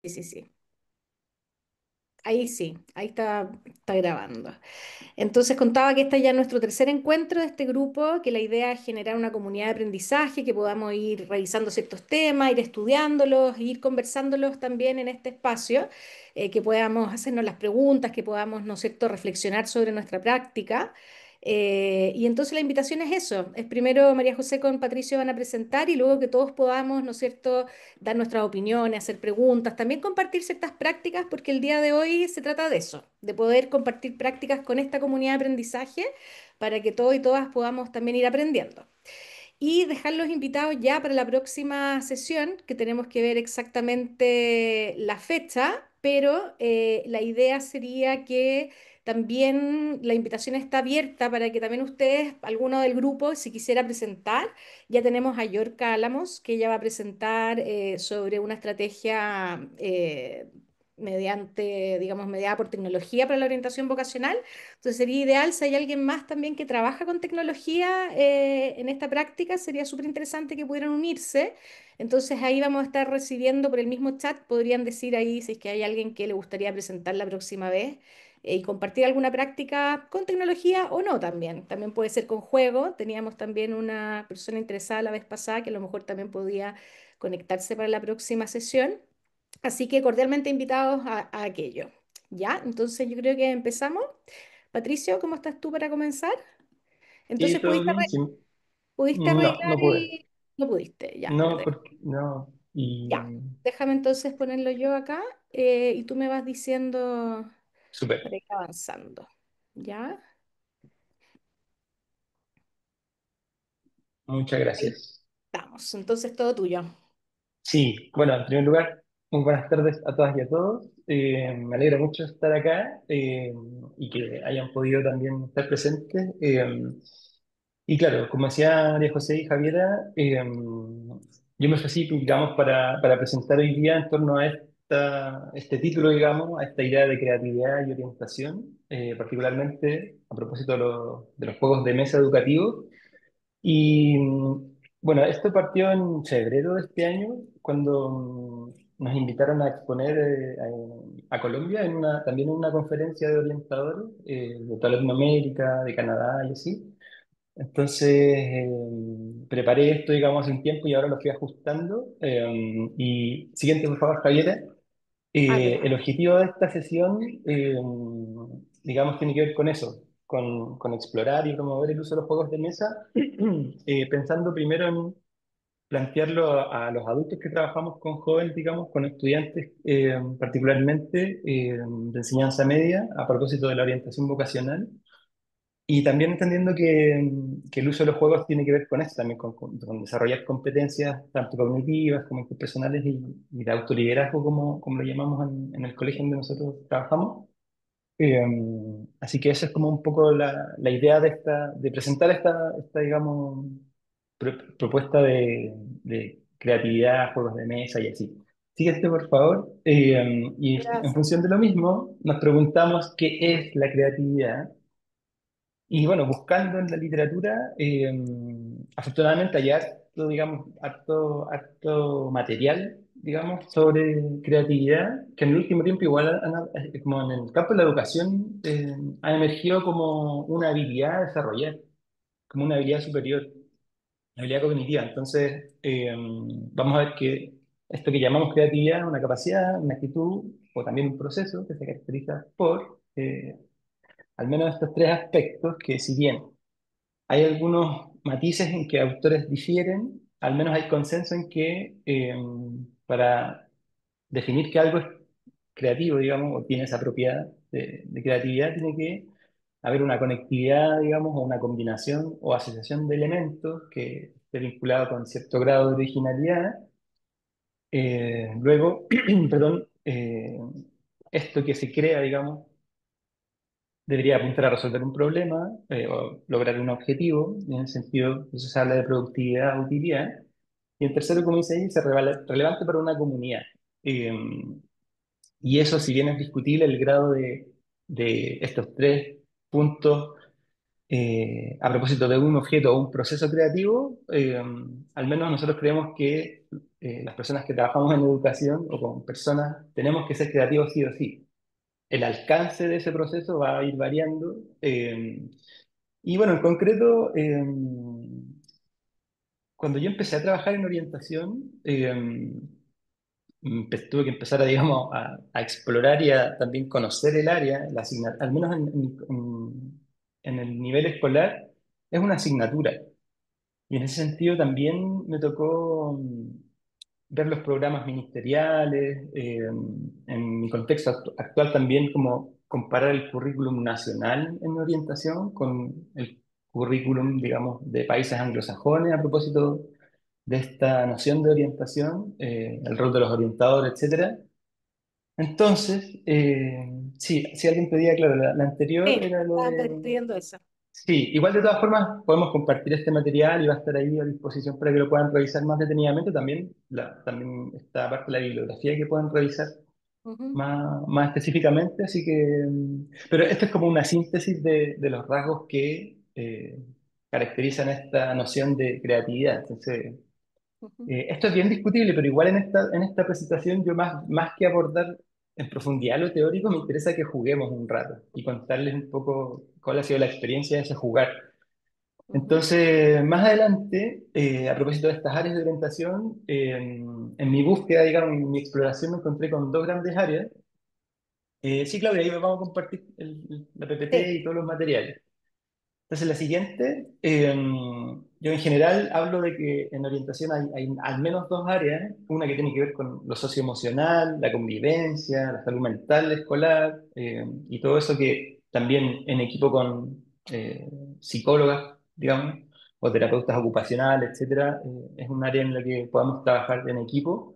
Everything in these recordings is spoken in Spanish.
Sí, sí, sí. Ahí sí, ahí está grabando. Entonces contaba que este ya es nuestro tercer encuentro de este grupo, que la idea es generar una comunidad de aprendizaje, que podamos ir revisando ciertos temas, ir estudiándolos, ir conversándolos también en este espacio, que podamos hacernos las preguntas, que podamos, ¿no es cierto?, reflexionar sobre nuestra práctica. Y entonces la invitación es eso, es primero María José con Patricio van a presentar y luego que todos podamos, ¿no es cierto?, dar nuestras opiniones, hacer preguntas, también compartir ciertas prácticas, porque el día de hoy se trata de eso, de poder compartir prácticas con esta comunidad de aprendizaje para que todos y todas podamos también ir aprendiendo. Y dejarlos invitados ya para la próxima sesión, que tenemos que ver exactamente la fecha, pero la idea sería que también la invitación está abierta para que también ustedes, alguno del grupo, si quisiera presentar, ya tenemos a Yorka Álamos, que ella va a presentar sobre una estrategia mediante, digamos, mediada por tecnología para la orientación vocacional. Entonces sería ideal si hay alguien más también que trabaja con tecnología en esta práctica, sería súper interesante que pudieran unirse. Entonces ahí vamos a estar recibiendo por el mismo chat, podrían decir ahí si es que hay alguien que le gustaría presentar la próxima vez y compartir alguna práctica con tecnología o no también. También puede ser con juego. Teníamos también una persona interesada la vez pasada que a lo mejor también podía conectarse para la próxima sesión. Así que cordialmente invitados a aquello. ¿Ya? Entonces yo creo que empezamos. Patricio, ¿cómo estás tú para comenzar? Sí, Entonces, todo ¿pudiste, bien, sí. pudiste No, arreglar no pude. el... No pudiste, ya, No, perfecto. porque no. Ya, Y déjame entonces ponerlo yo acá y tú me vas diciendo para súper. ir avanzando. ¿Ya? Muchas Ahí gracias. estamos. Entonces, todo tuyo. Sí, bueno, en primer lugar, muy buenas tardes a todas y a todos. Me alegra mucho estar acá y que hayan podido también estar presentes. Y claro, como decía María José y Javiera, yo me ofrecí, digamos, para presentar hoy día en torno a este título, digamos, a esta idea de creatividad y orientación, particularmente a propósito de los juegos de mesa educativos. Y bueno, esto partió en febrero de este año, cuando nos invitaron a exponer a Colombia también en una conferencia de orientadores de toda Latinoamérica, de Canadá y así. Entonces, preparé esto, digamos, hace un tiempo y ahora lo fui ajustando. Y siguiente, por favor, Javiera. El Adelante. objetivo de esta sesión, digamos, tiene que ver con eso, con explorar y promover el uso de los juegos de mesa, pensando primero en plantearlo a los adultos que trabajamos con jóvenes, digamos, con estudiantes, particularmente de enseñanza media, a propósito de la orientación vocacional. Y también entendiendo que el uso de los juegos tiene que ver con eso, también con desarrollar competencias tanto cognitivas como interpersonales y de autoliderazgo, como lo llamamos en el colegio donde nosotros trabajamos. Eh, Así que esa es como un poco la idea de presentar digamos, propuesta de creatividad, juegos de mesa y así. Síguete, por favor. Y en Gracias. función de lo mismo, nos preguntamos qué es la creatividad y bueno, buscando en la literatura, afortunadamente hay harto, digamos, harto material, digamos, sobre creatividad, que en el último tiempo igual, como en el campo de la educación, ha emergido como una habilidad a desarrollar, como una habilidad superior, una habilidad cognitiva. Entonces, vamos a ver que esto que llamamos creatividad es una capacidad, una actitud o también un proceso que se caracteriza por, al menos estos tres aspectos que si bien hay algunos matices en que autores difieren, al menos hay consenso en que para definir que algo es creativo, digamos, o tiene esa propiedad de creatividad, tiene que haber una conectividad, digamos, o una combinación o asociación de elementos que esté vinculado con cierto grado de originalidad. Luego, perdón, esto que se crea, digamos, debería apuntar a resolver un problema o lograr un objetivo, en el sentido, eso se habla de productividad, utilidad. Y el tercero, como dice ahí, es relevante para una comunidad. Eh, y eso, si bien es discutible el grado de estos tres puntos a propósito de un objeto o un proceso creativo, al menos nosotros creemos que las personas que trabajamos en educación o con personas tenemos que ser creativos sí o sí. El alcance de ese proceso va a ir variando. Y bueno, en concreto, cuando yo empecé a trabajar en orientación, tuve que empezar a, digamos, a explorar y a también conocer el área, al menos en el nivel escolar, es una asignatura. Y en ese sentido también me tocó ver los programas ministeriales, en mi contexto actual también como comparar el currículum nacional en orientación con el currículum, digamos, de países anglosajones a propósito de esta noción de orientación, el rol de los orientadores, etcétera. Entonces, sí, si alguien pedía, claro, la anterior Sí, era lo estaba de... pidiendo eso. Sí, igual de todas formas podemos compartir este material y va a estar ahí a disposición para que lo puedan revisar más detenidamente. También, también está aparte de la bibliografía que pueden revisar Ujú, más específicamente, así que... Pero esto es como una síntesis de los rasgos que caracterizan esta noción de creatividad. Entonces, ujú, esto es bien discutible, pero igual en esta presentación yo más que abordar en profundidad lo teórico, me interesa que juguemos un rato y contarles un poco cuál ha sido la experiencia de ese jugar. ujú, Entonces, más adelante, a propósito de estas áreas de orientación, en mi búsqueda, digamos, en mi exploración me encontré con dos grandes áreas. Sí, Claudia, ahí vamos a compartir la PPT sí, y todos los materiales. Entonces, la siguiente, yo en general hablo de que en orientación hay al menos dos áreas, una que tiene que ver con lo socioemocional, la convivencia, la salud mental escolar, y todo eso que también en equipo con psicólogas, digamos, o terapeutas ocupacionales, etcétera, es un área en la que podamos trabajar en equipo.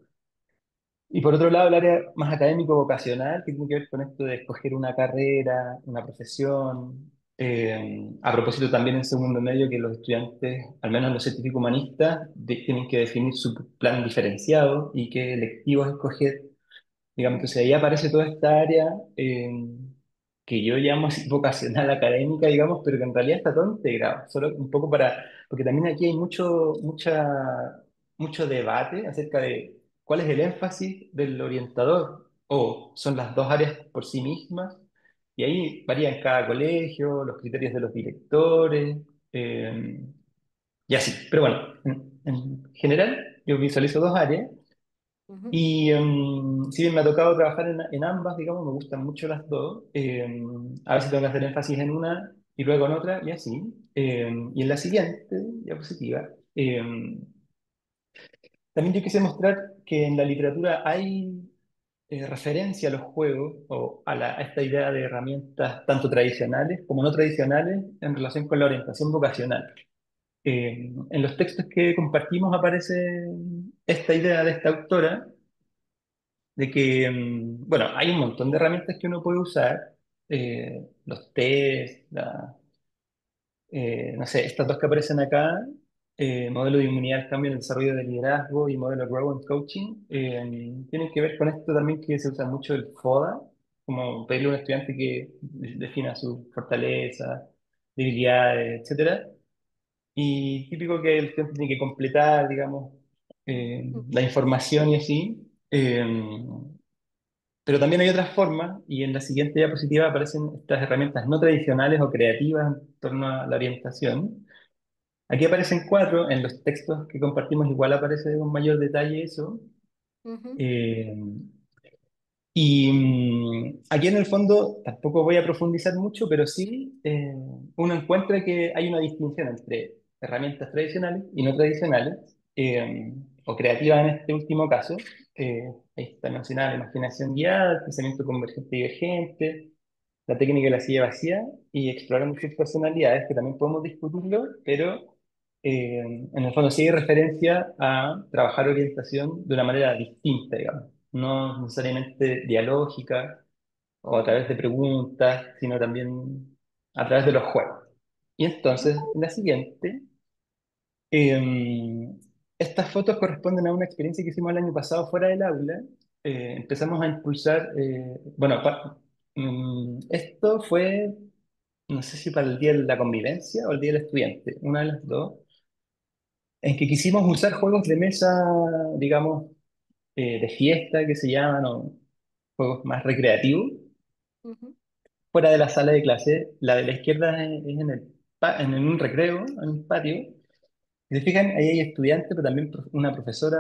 Y por otro lado, el área más académico-vocacional, que tiene que ver con esto de escoger una carrera, una profesión. A propósito, también en segundo medio, que los estudiantes, al menos los científicos humanistas, tienen que definir su plan diferenciado y qué electivos escoger. Digamos, mm, entonces ahí aparece toda esta área que yo llamo así vocacional académica, digamos, pero que en realidad está todo integrado, solo un poco porque también aquí hay mucho debate acerca de cuál es el énfasis del orientador, o son las dos áreas por sí mismas, y ahí varía en cada colegio, los criterios de los directores, eh, y así. Pero bueno, en general yo visualizo dos áreas. ujú, Y si bien me ha tocado trabajar en ambas, digamos, me gustan mucho las dos. A veces tengo que hacer énfasis en una y luego en otra, y así. Y en la siguiente diapositiva, también yo quise mostrar que en la literatura hay referencia a los juegos o a esta idea de herramientas tanto tradicionales como no tradicionales en relación con la orientación vocacional. En los textos que compartimos aparece esta idea de esta autora de que, bueno, hay un montón de herramientas que uno puede usar, los test, no sé, estas dos que aparecen acá, modelo de inmunidad al cambio en el desarrollo de liderazgo y modelo Grow and Coaching, tienen que ver con esto también que se usa mucho el FODA, como pedirle a un estudiante que defina sus fortalezas, debilidades, etcétera. Y típico que el estudiante tiene que completar, digamos, la información y así. Pero también hay otras formas, y en la siguiente diapositiva aparecen estas herramientas no tradicionales o creativas en torno a la orientación. Aquí aparecen cuatro, en los textos que compartimos igual aparece con mayor detalle eso. ujú, Eh, y aquí en el fondo tampoco voy a profundizar mucho, pero sí uno encuentra que hay una distinción entre herramientas tradicionales y no tradicionales, o creativas en este último caso. Ahí está mencionada la imaginación guiada, el pensamiento convergente y divergente, la técnica de la silla vacía y explorando sus personalidades, que también podemos discutirlo, pero en el fondo sí hay referencia a trabajar orientación de una manera distinta, digamos, no necesariamente dialógica o a ujú. través de preguntas, sino también a través de los juegos. Y entonces, en la siguiente, eh, estas fotos corresponden a una experiencia que hicimos el año pasado fuera del aula. Empezamos a impulsar, bueno, esto fue no sé si para el Día de la Convivencia o el Día del Estudiante, una de las dos, en que quisimos usar juegos de mesa, digamos, de fiesta que se llaman, o juegos más recreativos, Ujú, fuera de la sala de clase. La de la izquierda es en en un recreo, en un patio. Si se fijan, ahí hay estudiantes, pero también una profesora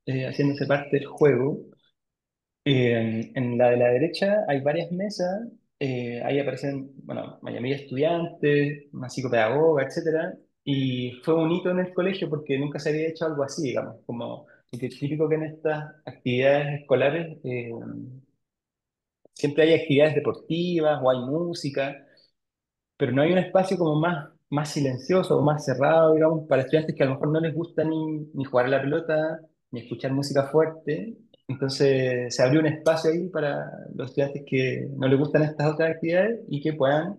haciéndose parte del juego. En la de la derecha hay varias mesas, ahí aparecen, bueno, mayoría estudiantes, una psicopedagoga, etcétera, y fue un hito en el colegio porque nunca se había hecho algo así, digamos, como porque es típico que en estas actividades escolares siempre hay actividades deportivas o hay música, pero no hay un espacio como más silencioso o más cerrado, digamos, para estudiantes que a lo mejor no les gusta ni jugar a la pelota, ni escuchar música fuerte. Entonces se abrió un espacio ahí para los estudiantes que no les gustan estas otras actividades y que puedan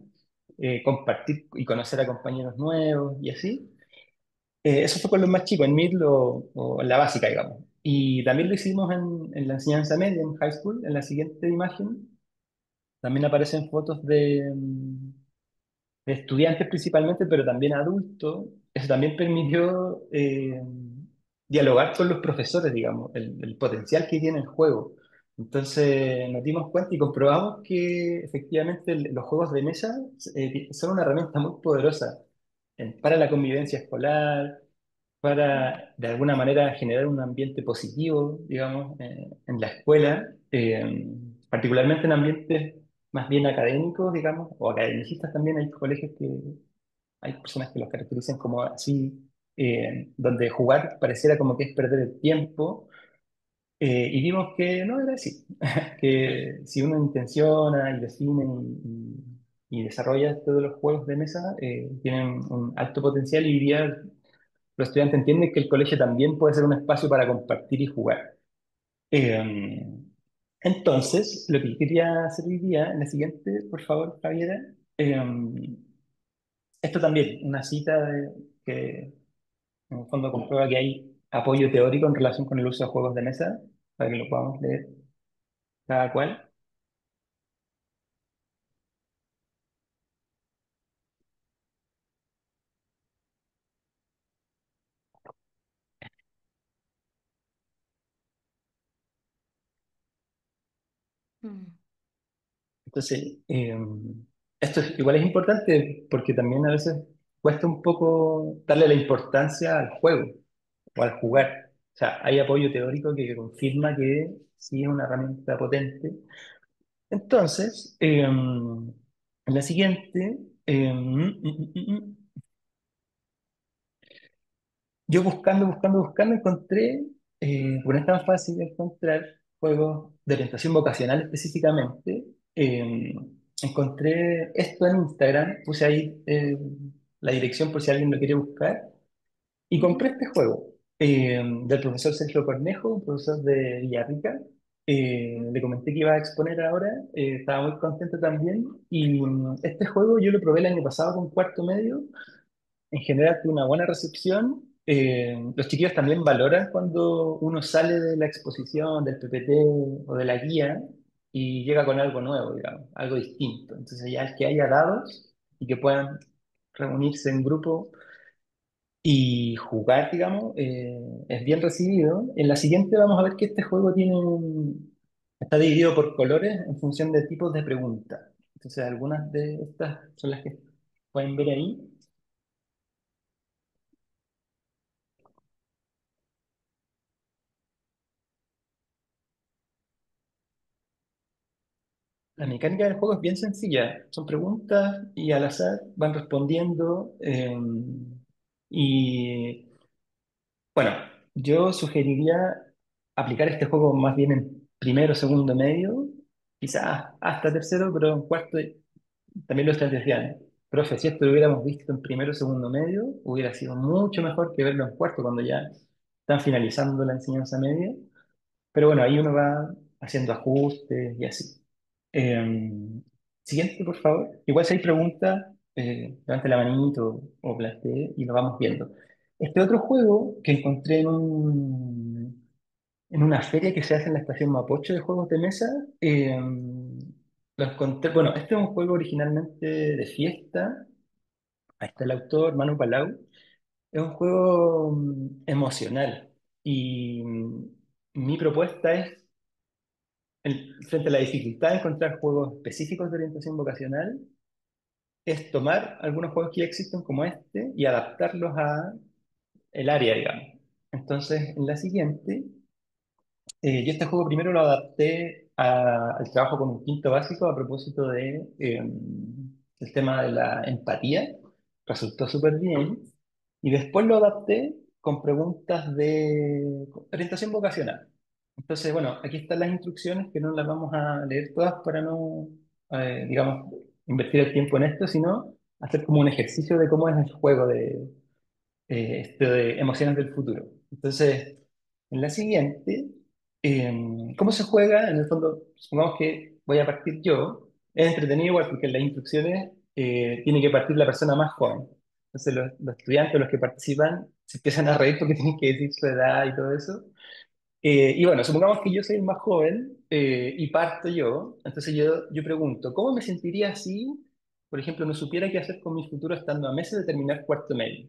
compartir y conocer a compañeros nuevos y así. Eso fue con los más chicos, en middle o en la básica, digamos. Y también lo hicimos en la enseñanza media, en high school, en la siguiente imagen. También aparecen fotos de estudiantes principalmente, pero también adultos. Eso también permitió dialogar con los profesores, digamos, el potencial que tiene el juego. Entonces nos dimos cuenta y comprobamos que efectivamente los juegos de mesa son una herramienta muy poderosa para la convivencia escolar, para de alguna manera generar un ambiente positivo, digamos, en la escuela, particularmente en ambientes más bien académicos, digamos, o academicistas también. Hay colegios que hay personas que los caracterizan como así, donde jugar pareciera como que es perder el tiempo, y vimos que no era así, que si uno intenciona y define y desarrolla todos los juegos de mesa, tienen un alto potencial y hoy día los estudiantes entienden que el colegio también puede ser un espacio para compartir y jugar. Eh, entonces, lo que quería hacer hoy día, en la siguiente, por favor, Javiera, eh, esto también, una cita que en el fondo comprueba que hay apoyo teórico en relación con el uso de juegos de mesa, para que lo podamos leer cada cual. mm, Entonces, esto igual es importante porque también a veces cuesta un poco darle la importancia al juego o al mm, jugar. O sea, hay apoyo teórico que confirma que sí es una herramienta potente. Entonces, en la siguiente, yo buscando, encontré, porque no es tan fácil encontrar juegos de orientación vocacional específicamente. eh, Encontré esto en Instagram, puse ahí la dirección por si alguien lo quiere buscar, y ujú, compré este juego del profesor Sergio Cornejo, un profesor de Villarrica. mm, Le comenté que iba a exponer ahora, estaba muy contento también. Y este juego yo lo probé el año pasado con cuarto medio, en general tiene una buena recepción. Los chiquillos también valoran cuando uno sale de la exposición, del PPT o de la guía y llega con algo nuevo, digamos, algo distinto. Entonces ya es que haya dados y que puedan reunirse en grupo y jugar, digamos, es bien recibido. En la siguiente vamos a ver que este juego está dividido por colores en función de tipos de preguntas. Entonces algunas de estas son las que pueden ver ahí. La mecánica del juego es bien sencilla. Son preguntas y al azar van respondiendo. Y bueno, yo sugeriría aplicar este juego más bien en primero, segundo medio, ujú, quizás hasta tercero, pero en cuarto también lo estudiantes decían, profe, si esto lo hubiéramos visto en primero, segundo medio, hubiera sido mucho mejor que verlo en cuarto cuando ya están finalizando la enseñanza media. Pero bueno, ahí uno va haciendo ajustes y así. Eh, Siguiente, por favor. Igual si hay preguntas, levante la manito o plantee y lo vamos viendo. Este otro juego que encontré en una feria que se hace en la estación Mapocho de juegos de mesa, lo encontré, bueno, este es un juego originalmente de fiesta. Ahí está el autor, Manu Palau. Es un juego emocional y mi propuesta es, frente a la dificultad de encontrar juegos específicos de orientación vocacional, es tomar algunos juegos que ya existen como este y adaptarlos a el área, digamos. Entonces, en la siguiente, yo este juego primero lo adapté al trabajo con un quinto básico a propósito de el tema de la empatía. Resultó súper bien. Y después lo adapté con preguntas de orientación vocacional. Entonces, bueno, aquí están las instrucciones que no las vamos a leer todas para no, digamos, invertir el tiempo en esto, sino hacer como un ejercicio de cómo es el juego de emociones del futuro. Entonces, en la siguiente, ¿cómo se juega? En el fondo, supongamos que voy a partir yo. Es entretenido igual porque en las instrucciones tiene que partir la persona más joven. Entonces, los estudiantes, los que participan, se empiezan a reír porque tienen que decir su edad y todo eso. Y bueno, supongamos que yo soy el más joven y parto yo. Entonces, yo pregunto, ¿cómo me sentiría si, por ejemplo, no supiera qué hacer con mi futuro estando a meses de terminar cuarto medio?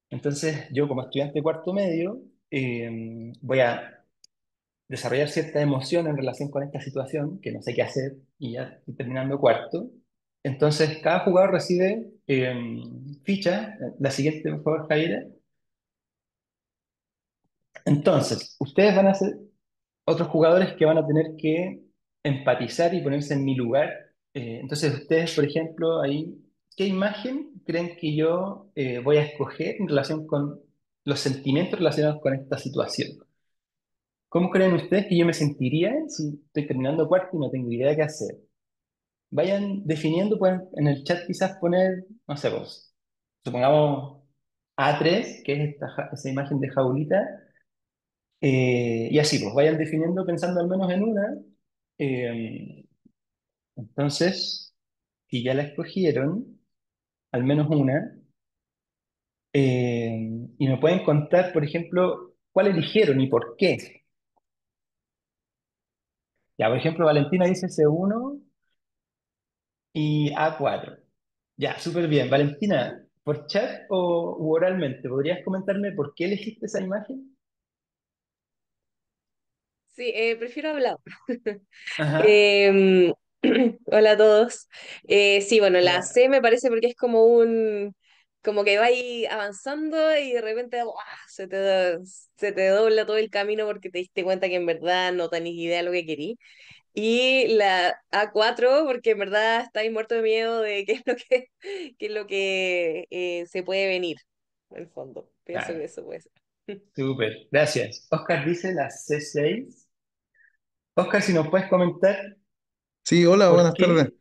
Entonces, yo como estudiante de cuarto medio, voy a desarrollar cierta emoción en relación con esta situación, que no sé qué hacer, y ya estoy terminando cuarto. Entonces, cada jugador recibe fichas. La siguiente, por favor, Jaira. Entonces, ustedes van a ser otros jugadores que van a tener que empatizar y ponerse en mi lugar. Entonces, ustedes, por ejemplo, ahí, ¿qué imagen creen que yo voy a escoger en relación con los sentimientos relacionados con esta situación? ¿Cómo creen ustedes que yo me sentiría si estoy terminando cuarto y no tengo idea qué hacer? Vayan definiendo, pueden en el chat quizás poner, no sé vos, supongamos A3, que es esa imagen de jaulita, y así, pues vayan definiendo pensando al menos en una. eh, entonces, si ya la escogieron, al menos una, y me pueden contar, por ejemplo, cuál eligieron y por qué. Ya, por ejemplo, Valentina dice C1 y A4. Ya, súper bien. Valentina, ¿por chat o u oralmente? ¿Podrías comentarme por qué elegiste esa imagen? Sí, prefiero hablar. Ajá. Em, Hola a todos. Sí, bueno, la Hola. C me parece porque es como como que va ahí avanzando y de repente ¡guau! Se te dobla todo el camino porque te diste cuenta que en verdad no tenés idea de lo que querís. Y la A4 porque en verdad estáis muerto de miedo de qué es lo qué es lo que se puede venir, en el fondo. Pienso que Claro, eso puede ser. súper. Gracias. Oscar dice la C6. Oscar, si nos puedes comentar Sí, hola, por buenas tardes. qué.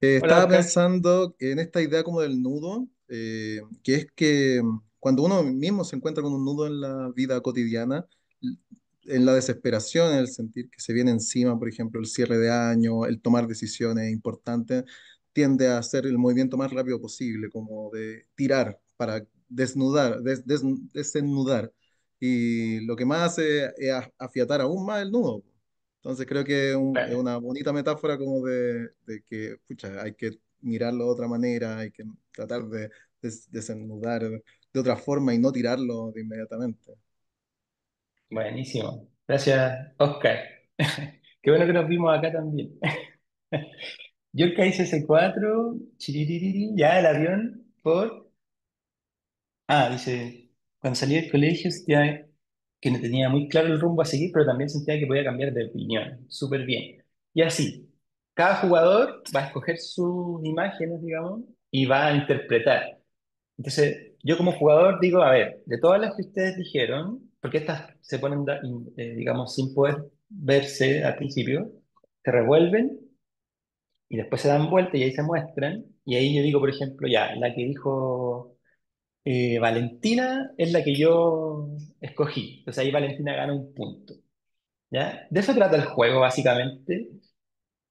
Hola, Estaba Oscar. pensando en esta idea como del nudo, que es que cuando uno mismo se encuentra con un nudo en la vida cotidiana, l- en la desesperación, en el sentir que se viene encima, por ejemplo, el cierre de año, el tomar decisiones importantes, tiende a hacer el movimiento más rápido posible, como de tirar para desnudar, desenudar. Y lo que más hace es afiatar aún más el nudo. Entonces creo que es Claro. una bonita metáfora como de que, pucha, hay que mirarlo de otra manera, hay que tratar de desenudar de otra forma y no tirarlo de inmediatamente. Buenísimo. Gracias, Oscar. Qué bueno que nos vimos acá también. Yo el que hice C4, chiriririri, ya el avión, por. Ah, dice, cuando salí del colegio sentía que no tenía muy claro el rumbo a seguir, pero también sentía que podía cambiar de opinión. Súper bien. Y así, cada jugador va a escoger sus imágenes, digamos, y va a interpretar. Entonces, yo como jugador digo, a ver, de todas las que ustedes dijeron, porque estas se ponen, digamos, sin poder verse al principio, se revuelven y después se dan vuelta y ahí se muestran. Y ahí yo digo, por ejemplo, ya, la que dijo Valentina es la que yo escogí. Entonces ahí Valentina gana un punto. ¿Ya? De eso trata el juego, básicamente.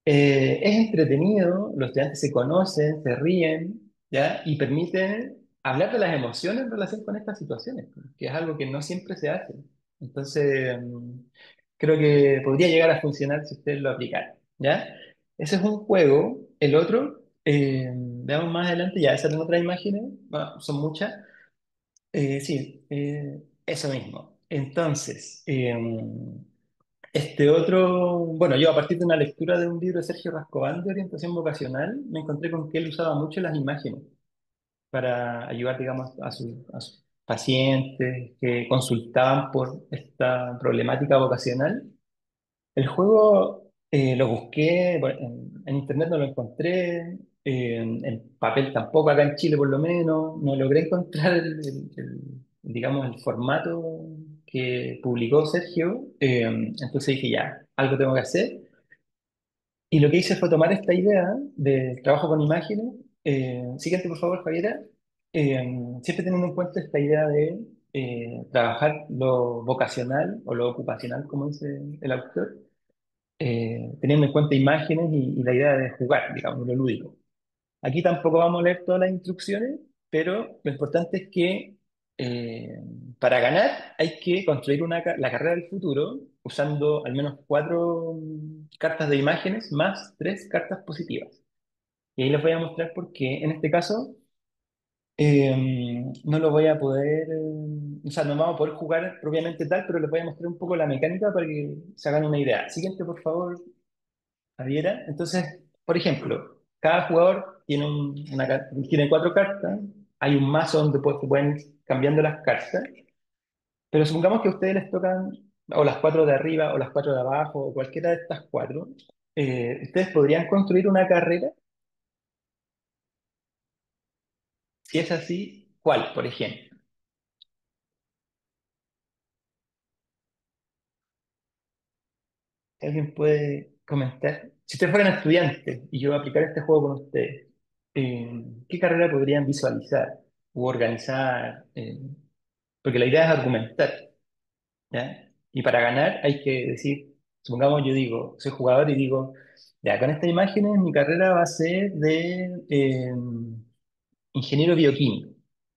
Es entretenido, los estudiantes se conocen, se ríen, ¿ya? Y permite hablar de las emociones en relación con estas situaciones, que es algo que no siempre se hace. Entonces, creo que podría llegar a funcionar si ustedes lo aplicaran, ¿ya? Ese es un juego. El otro, veamos más adelante, ya esas son otras imágenes, bueno, son muchas. Sí, eso mismo. Entonces, este otro, bueno, yo a partir de una lectura de un libro de Sergio Rascobán de orientación vocacional, me encontré con que él usaba mucho las imágenes para ayudar, digamos, a sus pacientes que consultaban por esta problemática vocacional. El juego lo busqué, bueno, en internet no lo encontré, en papel tampoco, acá en Chile por lo menos, no logré encontrar digamos, el formato que publicó Sergio, entonces dije ya, algo tengo que hacer. Y lo que hice fue tomar esta idea del trabajo con imágenes. Siguiente, por favor, Javiera. Siempre teniendo en cuenta esta idea de trabajar lo vocacional o lo ocupacional, como dice el autor, teniendo en cuenta imágenes y la idea de jugar, digamos, lo lúdico. Aquí tampoco vamos a leer todas las instrucciones, pero lo importante es que eh, para ganar hay que construir la carrera del futuro usando al menos 4 cartas de imágenes más 3 cartas positivas. Y ahí les voy a mostrar por qué en este caso no lo voy a poder, o sea, no vamos a poder jugar propiamente tal, pero les voy a mostrar un poco la mecánica para que se hagan una idea. Siguiente, por favor, Javiera. Entonces, por ejemplo, cada jugador tiene, tiene 4 cartas, hay un mazo donde se pueden ir cambiando las cartas, pero supongamos que a ustedes les tocan o las 4 de arriba o las 4 de abajo o cualquiera de estas 4. Ustedes podrían construir una carrera. Si es así, ¿cuál, por ejemplo? ¿Alguien puede comentar? Si ustedes fueran estudiantes y yo aplicara este juego con ustedes, ¿qué carrera podrían visualizar u organizar? Porque la idea es argumentar, ¿ya? Y para ganar hay que decir, supongamos yo digo, soy jugador y digo, ya, con estas imágenes mi carrera va a ser de ingeniero bioquímico.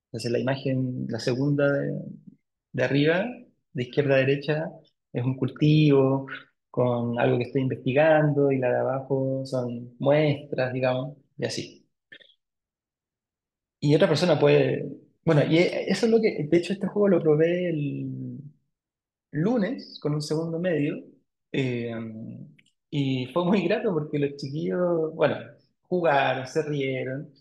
Entonces la imagen, la segunda de arriba, de izquierda a derecha, es un cultivo con algo que estoy investigando y la de abajo son muestras, digamos, y así. Y otra persona puede... Bueno, y eso es lo que... De hecho, este juego lo probé el lunes con un segundo medio, eh, y fue muy grato porque los chiquillos, bueno, jugaron, se rieron,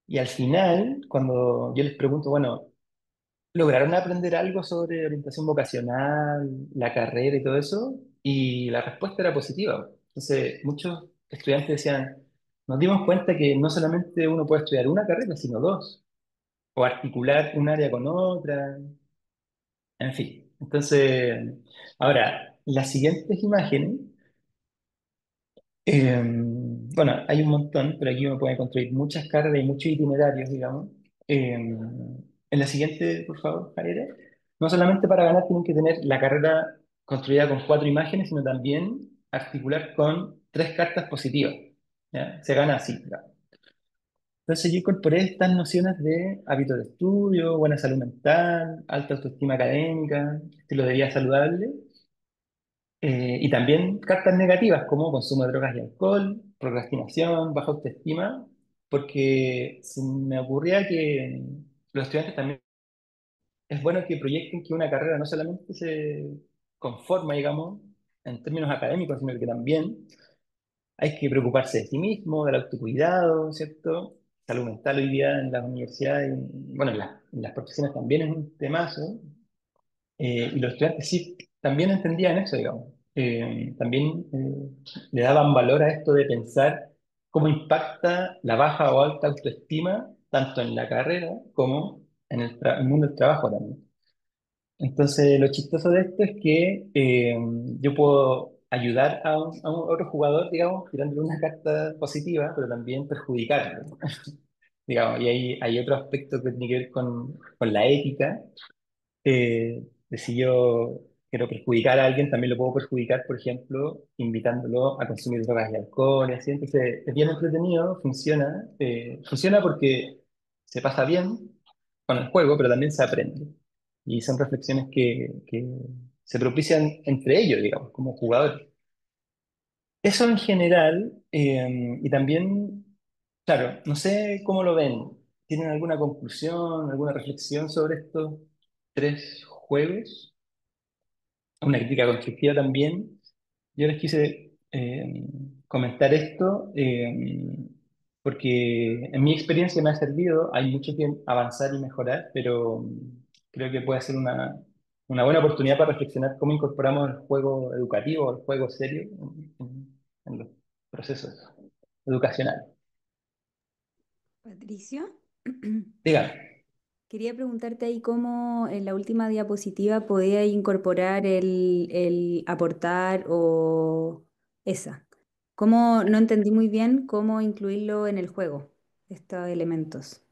y al final, cuando yo les pregunto, bueno, ¿lograron aprender algo sobre orientación vocacional, la carrera y todo eso? Y la respuesta era positiva. Entonces, muchos estudiantes decían, nos dimos cuenta que no solamente uno puede estudiar una carrera, sino dos, o articular un área con otra, en fin. Entonces, ahora, las siguientes imágenes, bueno, hay un montón, pero aquí uno puede construir muchas carreras y muchos itinerarios, digamos. En la siguiente, por favor, Javier. No solamente para ganar tienen que tener la carrera construida con 4 imágenes, sino también articular con 3 cartas positivas. ¿Ya? Se gana así, digamos. Entonces yo incorporé estas nociones de hábitos de estudio, buena salud mental, alta autoestima académica, estilo de vida saludable, y también cartas negativas como consumo de drogas y alcohol, procrastinación, baja autoestima, porque se me ocurría que los estudiantes también es bueno que proyecten que una carrera no solamente se conforma, digamos, en términos académicos, sino que también hay que preocuparse de sí mismo, del autocuidado, ¿cierto? Salud mental hoy día en las universidades, bueno, en las profesiones también es un temazo, y los estudiantes sí también entendían eso, digamos. También le daban valor a esto de pensar cómo impacta la baja o alta autoestima tanto en la carrera como en el mundo del trabajo también. Entonces, lo chistoso de esto es que yo puedo ayudar a otro jugador, digamos, tirándole una carta positiva, pero también perjudicarlo, digamos. Y hay otro aspecto que tiene que ver con la ética, de si yo quiero perjudicar a alguien, también lo puedo perjudicar, por ejemplo, invitándolo a consumir drogas y alcohol, y así. Entonces, es bien entretenido, funciona porque se pasa bien con el juego, pero también se aprende. Y son reflexiones que se propician entre ellos, digamos, como jugadores. Eso en general, Y también, claro, no sé cómo lo ven. ¿Tienen alguna conclusión, alguna reflexión sobre estos tres juegos? Una crítica constructiva también. Yo les quise comentar esto porque en mi experiencia me ha servido. Hay mucho que avanzar y mejorar, pero creo que puede ser una buena oportunidad para reflexionar cómo incorporamos el juego educativo, el juego serio en los procesos educacionales. Patricio, Dígame. quería preguntarte ahí cómo en la última diapositiva podía incorporar el aportar o esa. Cómo, no entendí muy bien cómo incluirlo en el juego, estos elementos.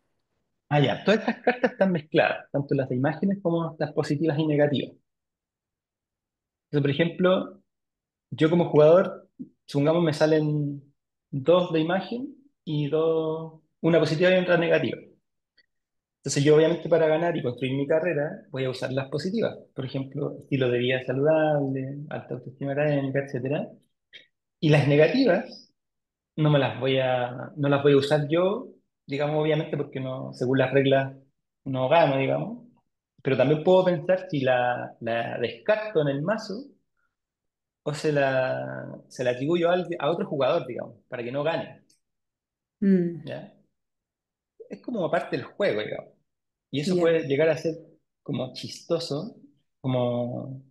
Ah, ya, todas estas cartas están mezcladas, tanto las de imágenes como las positivas y negativas. Entonces, por ejemplo, yo como jugador, supongamos me salen dos de imagen y dos, una positiva y otra negativa. Entonces yo obviamente para ganar y construir mi carrera voy a usar las positivas. Por ejemplo, estilo de vida saludable, alta autoestima académica, etcétera. Y las negativas no las voy a usar yo, digamos, obviamente porque no, según las reglas no gano, digamos. Pero también puedo pensar si la descarto en el mazo o se la atribuyo a otro jugador, digamos, para que no gane, Mm, ¿ya? Es como parte del juego, digamos. Y eso ya. puede llegar a ser como chistoso, como...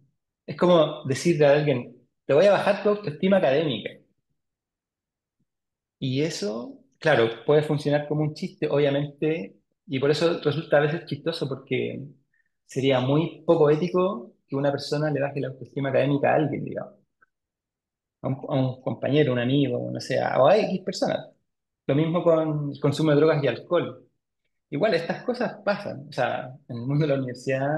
Es como decirle a alguien, te voy a bajar tu autoestima académica. Y eso, claro, puede funcionar como un chiste, obviamente, y por eso resulta a veces chistoso, porque sería muy poco ético que una persona le baje la autoestima académica a alguien, digamos, a un compañero, un amigo, no sé, o a X personas. Lo mismo con el consumo de drogas y alcohol. Igual estas cosas pasan, o sea, en el mundo de la universidad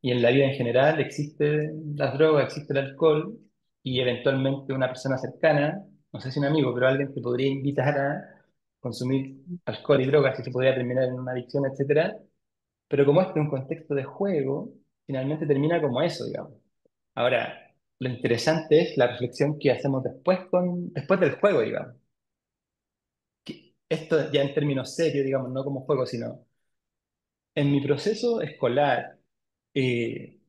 y en la vida en general existen las drogas, existe el alcohol y eventualmente una persona cercana, no sé si un amigo, pero alguien te podría invitar a consumir alcohol y drogas y se podría terminar en una adicción, etcétera. Pero como este es un contexto de juego, finalmente termina como eso, digamos. Ahora, lo interesante es la reflexión que hacemos después del juego, digamos. Esto ya en términos serios, digamos, no como juego, sino en mi proceso escolar, eh,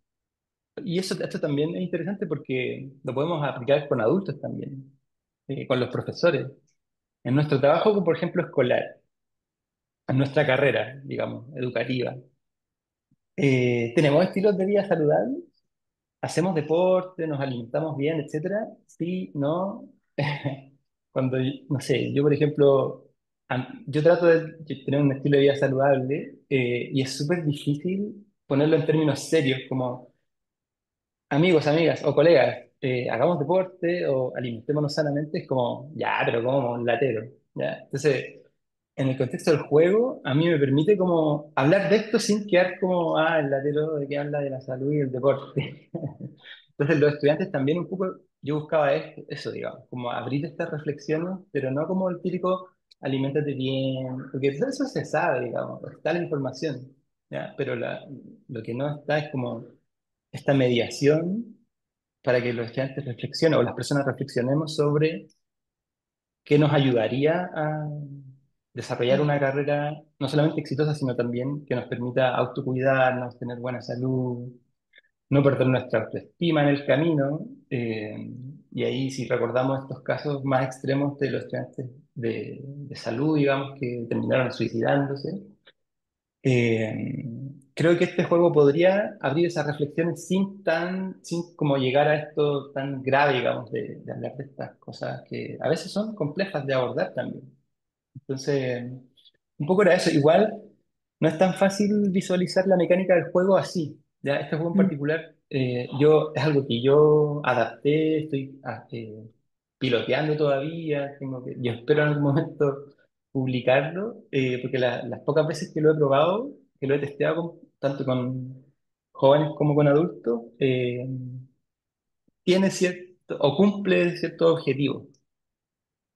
y esto también es interesante porque lo podemos aplicar con adultos también, con los profesores. En nuestro trabajo, por ejemplo, escolar, en nuestra carrera, digamos, educativa, tenemos estilos de vida saludables, hacemos deporte, nos alimentamos bien, etcétera. Sí, no. Cuando, no sé, yo, por ejemplo, yo trato de tener un estilo de vida saludable y es súper difícil ponerlo en términos serios, como amigos, amigas o colegas, hagamos deporte o alimentémonos sanamente, es como, ya, pero como un latero, ¿ya? Entonces, en el contexto del juego, a mí me permite como hablar de esto sin quedar como, el latero de que habla de la salud y el deporte. Entonces, los estudiantes también un poco, yo buscaba eso, digamos, como abrir estas reflexiones, pero no como el típico, aliméntate bien, porque todo eso se sabe, digamos, está la información, ¿ya? Pero lo que no está es como esta mediación para que los estudiantes reflexionen o las personas reflexionemos sobre qué nos ayudaría a desarrollar una carrera no solamente exitosa, sino también que nos permita autocuidarnos, tener buena salud, no perder nuestra autoestima en el camino. Y ahí si recordamos estos casos más extremos de los estudiantes de salud, digamos, que terminaron suicidándose, creo que este juego podría abrir esas reflexiones sin como llegar a esto tan grave, digamos, de hablar de estas cosas que a veces son complejas de abordar también. Entonces, un poco era eso. Igual no es tan fácil visualizar la mecánica del juego así. ¿Ya? Este juego en Mm. particular, es algo que yo adapté, estoy piloteando todavía, yo espero en algún momento publicarlo, porque las pocas veces que lo he probado, que lo he testeado tanto con jóvenes como con adultos, tiene cierto, o cumple cierto objetivo.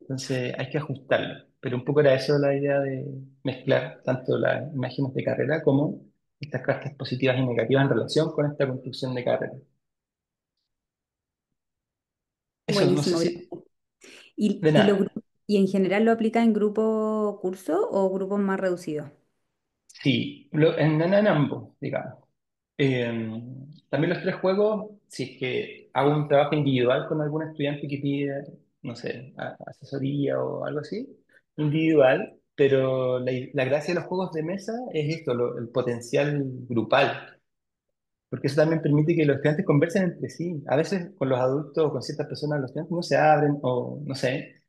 Entonces hay que ajustarlo. Pero un poco era eso la idea de mezclar tanto las imágenes de carrera como estas cartas positivas y negativas en relación con esta construcción de carrera. Eso, no sé Buenísimo, si... gracias. De Y los nada. ¿Y en general lo aplica en grupo curso o grupos más reducidos? Sí, en ambos, digamos. Eh, También los tres juegos, si es que hago un trabajo individual con algún estudiante que pide, no sé, asesoría o algo así, individual, pero la gracia de los juegos de mesa es esto, el potencial grupal, porque eso también permite que los estudiantes conversen entre sí. A veces con los adultos o con ciertas personas los estudiantes no se abren o no sé,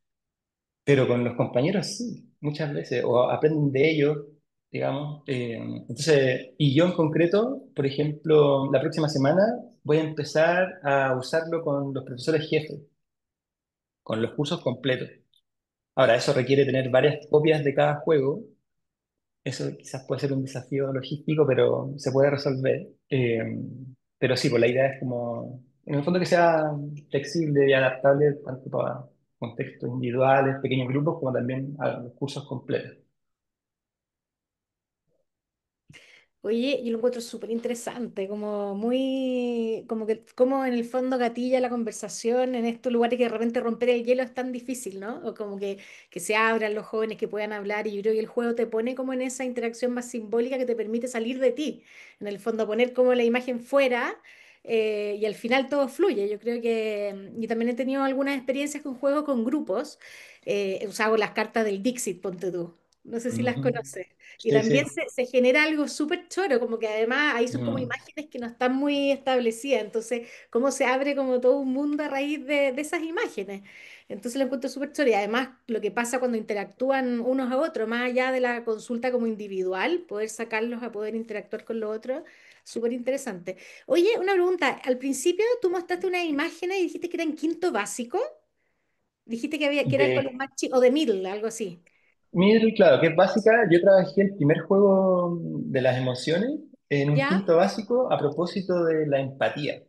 pero con los compañeros sí, muchas veces, o aprenden de ellos, digamos. Entonces, y yo en concreto, por ejemplo, la próxima semana voy a empezar a usarlo con los profesores jefes, con los cursos completos. Ahora, eso requiere tener varias copias de cada juego. Eso quizás puede ser un desafío logístico, pero se puede resolver. Pero sí, pues la idea es como, en el fondo que sea flexible y adaptable tanto para contextos individuales, pequeños grupos, como también a los cursos completos. Oye, yo lo encuentro súper interesante, como muy, como que, como en el fondo gatilla la conversación en estos lugares que de repente romper el hielo es tan difícil, ¿no? O como que se abran los jóvenes, que puedan hablar, y yo creo que el juego te pone como en esa interacción más simbólica que te permite salir de ti, en el fondo poner como la imagen fuera, y al final todo fluye. Yo creo que, y también he tenido algunas experiencias con juegos con grupos, he usado las cartas del Dixit, ponte tú, no sé si las Ujú. conoces. Y Sí, también sí. se genera algo súper choro, como que además ahí son como Mm. imágenes que no están muy establecidas, entonces cómo se abre como todo un mundo a raíz de esas imágenes. Entonces lo encuentro súper choro y además lo que pasa cuando interactúan unos a otros, más allá de la consulta como individual, poder sacarlos a poder interactuar con los otros, súper interesante. Oye, una pregunta, al principio tú mostraste unas imágenes y dijiste que eran quinto básico, dijiste que había, que eran con los De más chicos, o de middle, algo así. Middle, claro, que es básica. Yo trabajé el primer juego de las emociones en un ¿Ya? quinto básico a propósito de la empatía,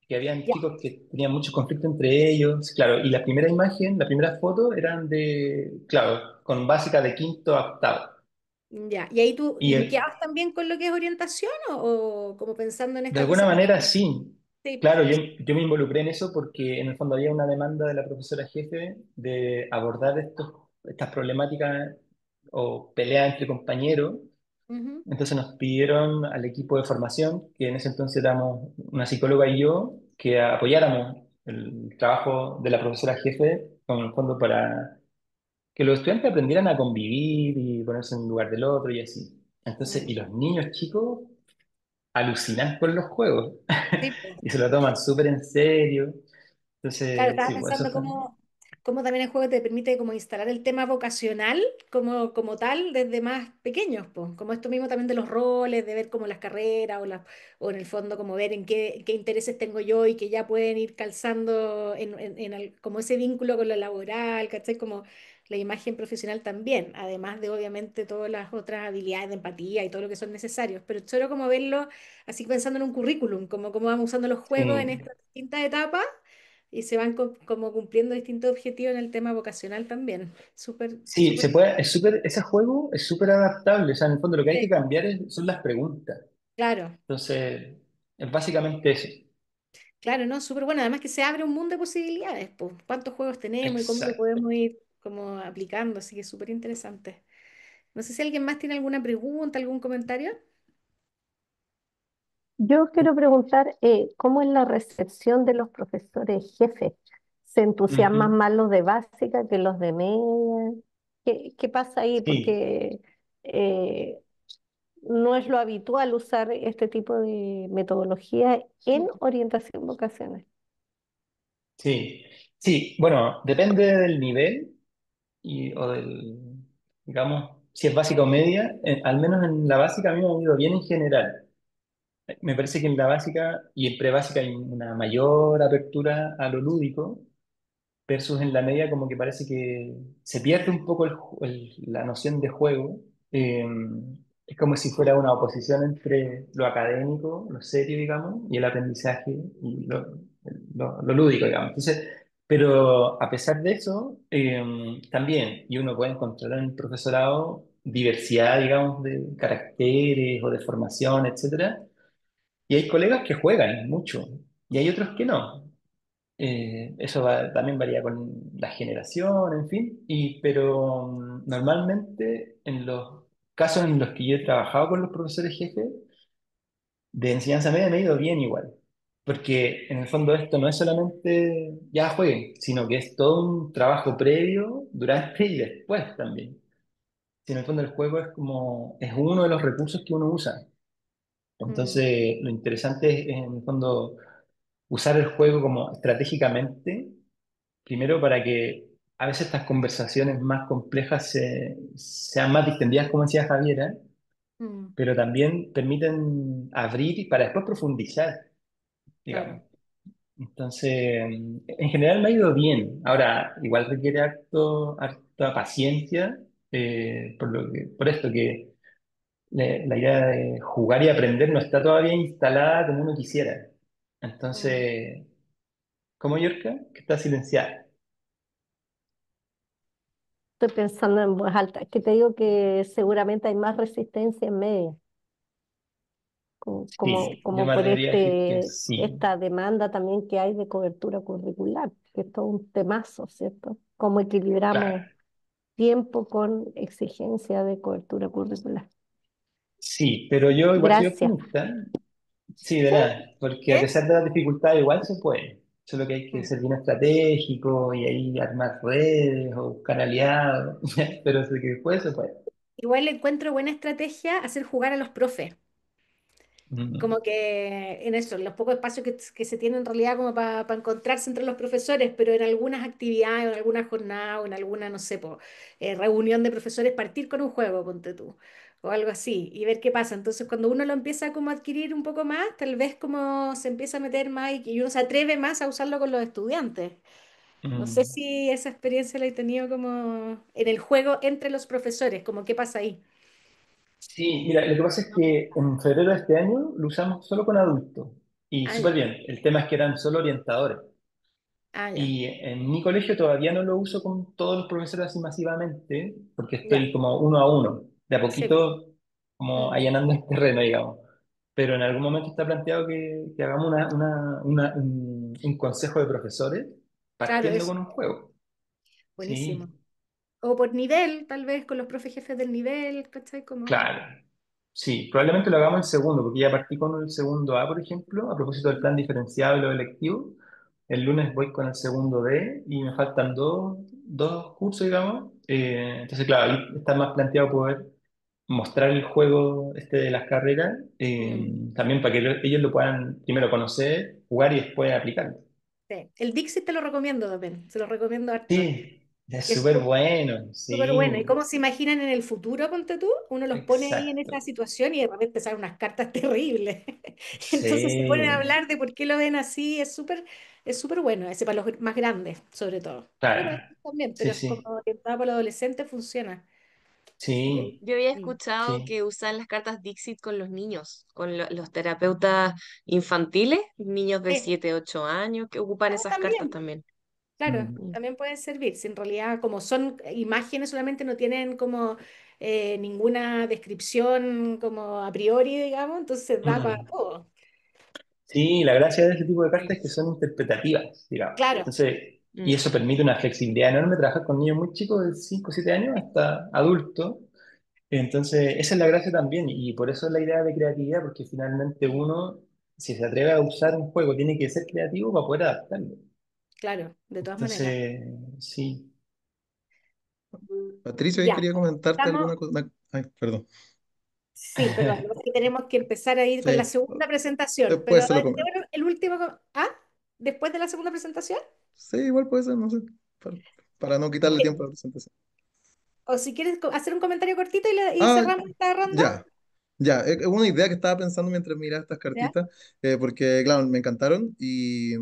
que habían Ya. chicos que tenían mucho conflicto entre ellos, claro, y la primera imagen, la primera foto eran de, claro, con básica de quinto a octavo. Ya, ¿y ahí tú Y linkeabas también con lo que es orientación o como pensando en de estas alguna cosas más? manera sí, Sí. claro, yo me involucré en eso porque en el fondo había una demanda de la profesora jefe de abordar estas problemáticas o peleas entre compañeros. Ujú, Entonces nos pidieron al equipo de formación, que en ese entonces éramos una psicóloga y yo, que apoyáramos el trabajo de la profesora jefe con el fondo para que los estudiantes aprendieran a convivir y ponerse en el lugar del otro y así. Entonces, y mm. los niños chicos alucinan con los juegos Sí, pues. y se lo toman súper en serio. Claro, Entonces, estaba sí, pues eso pensando fue. cómo también el juego te permite como instalar el tema vocacional como tal desde más pequeños, pues. Como esto mismo también de los roles, de ver como las carreras o en el fondo como ver en qué intereses tengo yo y que ya pueden ir calzando como ese vínculo con lo laboral, ¿cachai? Como la imagen profesional también, además de obviamente todas las otras habilidades de empatía y todo lo que son necesarios, pero solo como verlo así pensando en un currículum, como cómo vamos usando los juegos en Sí, estas distintas etapas y se van como cumpliendo distintos objetivos en el tema vocacional también. Súper, sí, súper. se puede, ese juego es súper adaptable, o sea, en el fondo lo que hay que Sí, cambiar son las preguntas. claro, Entonces, es básicamente eso. claro, ¿no? Súper bueno. Además que se abre un mundo de posibilidades, pues. ¿Cuántos juegos tenemos y cómo lo Exacto. podemos ir como aplicando? Así que súper interesante. No sé si alguien más tiene alguna pregunta, algún comentario. Yo quiero preguntar, ¿cómo es la recepción de los profesores jefes? ¿Se entusiasman Ujú. más los de básica que los de media? ¿Qué pasa ahí? Sí, Porque no es lo habitual usar este tipo de metodología en orientación vocacional. sí, sí. Bueno, depende del nivel o digamos, si es básica o media. Al menos en la básica a mí me ha ido bien en general. Me parece que en la básica y en pre-básica hay una mayor apertura a lo lúdico, versus en la media como que parece que se pierde un poco la noción de juego. Eh, es como si fuera una oposición entre lo académico, lo serio, digamos, y el aprendizaje y lo lúdico, digamos. Entonces, pero a pesar de eso, también, y uno puede encontrar en el profesorado diversidad, digamos, de caracteres o de formación, etcétera, y hay colegas que juegan mucho, y hay otros que no. También varía con la generación, en fin, pero normalmente en los casos en los que yo he trabajado con los profesores jefes de enseñanza media me ha ido bien igual, porque en el fondo esto no es solamente ya jueguen, sino que es todo un trabajo previo, durante y después también. Si en el fondo el juego es uno de los recursos que uno usa. Mm, Entonces, lo interesante es en el fondo usar el juego como estratégicamente. Primero, para que a veces estas conversaciones más complejas sean más distendidas, como decía Javiera, mm, pero también permiten abrir y para después profundizar, digamos. claro. Entonces, en general me ha ido bien. Ahora, igual requiere harta paciencia, por esto que la idea de jugar y aprender no está todavía instalada como uno quisiera. Mm. Entonces, ¿cómo Yorka? Que está silenciada. Estoy pensando en voz alta, que te digo que seguramente hay más resistencia en medio, Sí, yo como me por atrevería a decir que sí. esta demanda también que hay de cobertura curricular, que es todo un temazo, ¿cierto? Cómo equilibramos Claro. tiempo con exigencia de cobertura curricular. Sí, pero yo igual soy Gracias. optimista. Sí, de Sí, nada, porque a ¿Eh? pesar de las dificultades igual se puede. Solo que hay que Mm. ser bien estratégico y ahí armar redes o buscar aliados. Pero de que puede, se puede. Igual le encuentro buena estrategia hacer jugar a los profes. Mm, Como que en eso, en los pocos espacios que se tienen en realidad como para encontrarse entre los profesores, pero en algunas actividades, o en alguna jornada, o en alguna, no sé, reunión de profesores, partir con un juego, ponte tú, o algo así, y ver qué pasa. Entonces, cuando uno lo empieza como a adquirir un poco más, tal vez como se empieza a meter más y uno se atreve más a usarlo con los estudiantes. No sé mm. si esa experiencia la he tenido como en el juego entre los profesores, como qué pasa ahí. Sí, mira, lo que pasa es que en febrero de este año lo usamos solo con adultos. Y Ah, súper ya, bien. El tema es que eran solo orientadores. ah, ya, Y en mi colegio todavía no lo uso con todos los profesores así masivamente, porque ya, estoy como uno a uno, de a sí, po. poquito como Mm, allanando el terreno, digamos. Pero en algún momento está planteado que hagamos un consejo de profesores claro, partiendo eso, con un juego. buenísimo. Sí, O por nivel, tal vez con los profes jefes del nivel, ¿cachai? Como... claro. Sí, probablemente lo hagamos el segundo, porque ya partí con el segundo A, por ejemplo, a propósito del plan diferenciado y lo electivo. El lunes voy con el segundo D y me faltan dos cursos, digamos. Entonces, claro, ahí está más planteado poder mostrar el juego este de las carreras, Mm, también para que ellos lo puedan primero conocer, jugar y después aplicarlo. sí. El Dixit te lo recomiendo también, se lo recomiendo harto. Sí, es Es súper bueno, súper bueno. ¿Y sí, cómo se imaginan en el futuro, ponte tú? Uno los pone ahí en esa exacto. situación y de repente salen unas cartas terribles. Entonces se ponen a Sí, hablar de por qué lo ven así. Es súper bueno, ese para los más grandes, sobre todo. Pero para claro, ellos también, pero sí, es como sí, orientado para los adolescentes, funciona. Así que sí, Yo había sí. escuchado sí. que usan las cartas Dixit con los niños, con los terapeutas infantiles, niños de Sí. 7 8 años, que ocupan Ah, esas cartas también. también. Claro, Mm, Mm. también pueden servir. Si en realidad, como son imágenes, solamente no tienen como ninguna descripción como a priori, digamos, entonces da para mm. todo. Sí, la gracia de ese tipo de Sí. cartas es que son interpretativas, digamos. Claro, Entonces, y Mm. eso permite una flexibilidad enorme trabajar con niños muy chicos, de 5 o 7 años hasta adultos. Entonces, esa es la gracia también, y por eso es la idea de creatividad, porque finalmente uno, si se atreve a usar un juego, tiene que ser creativo para poder adaptarlo. claro, de todas maneras. Entonces, sí. Patricio, ahí Ya, quería comentarte estamos, alguna cosa. Ay, perdón. sí, perdón, lo que pasa es que tenemos que empezar a ir con la Sí, segunda presentación, pero después se lo comento. bueno, el último, ¿ah? Después de la segunda presentación. Sí, igual puede ser, no sé, para, para no quitarle tiempo a la presentación. O si quieres hacer un comentario cortito y Ah, cerramos esta ronda. ya. Ya, es una idea que estaba pensando mientras miraba estas ¿Ya? cartitas, porque, claro, me encantaron y,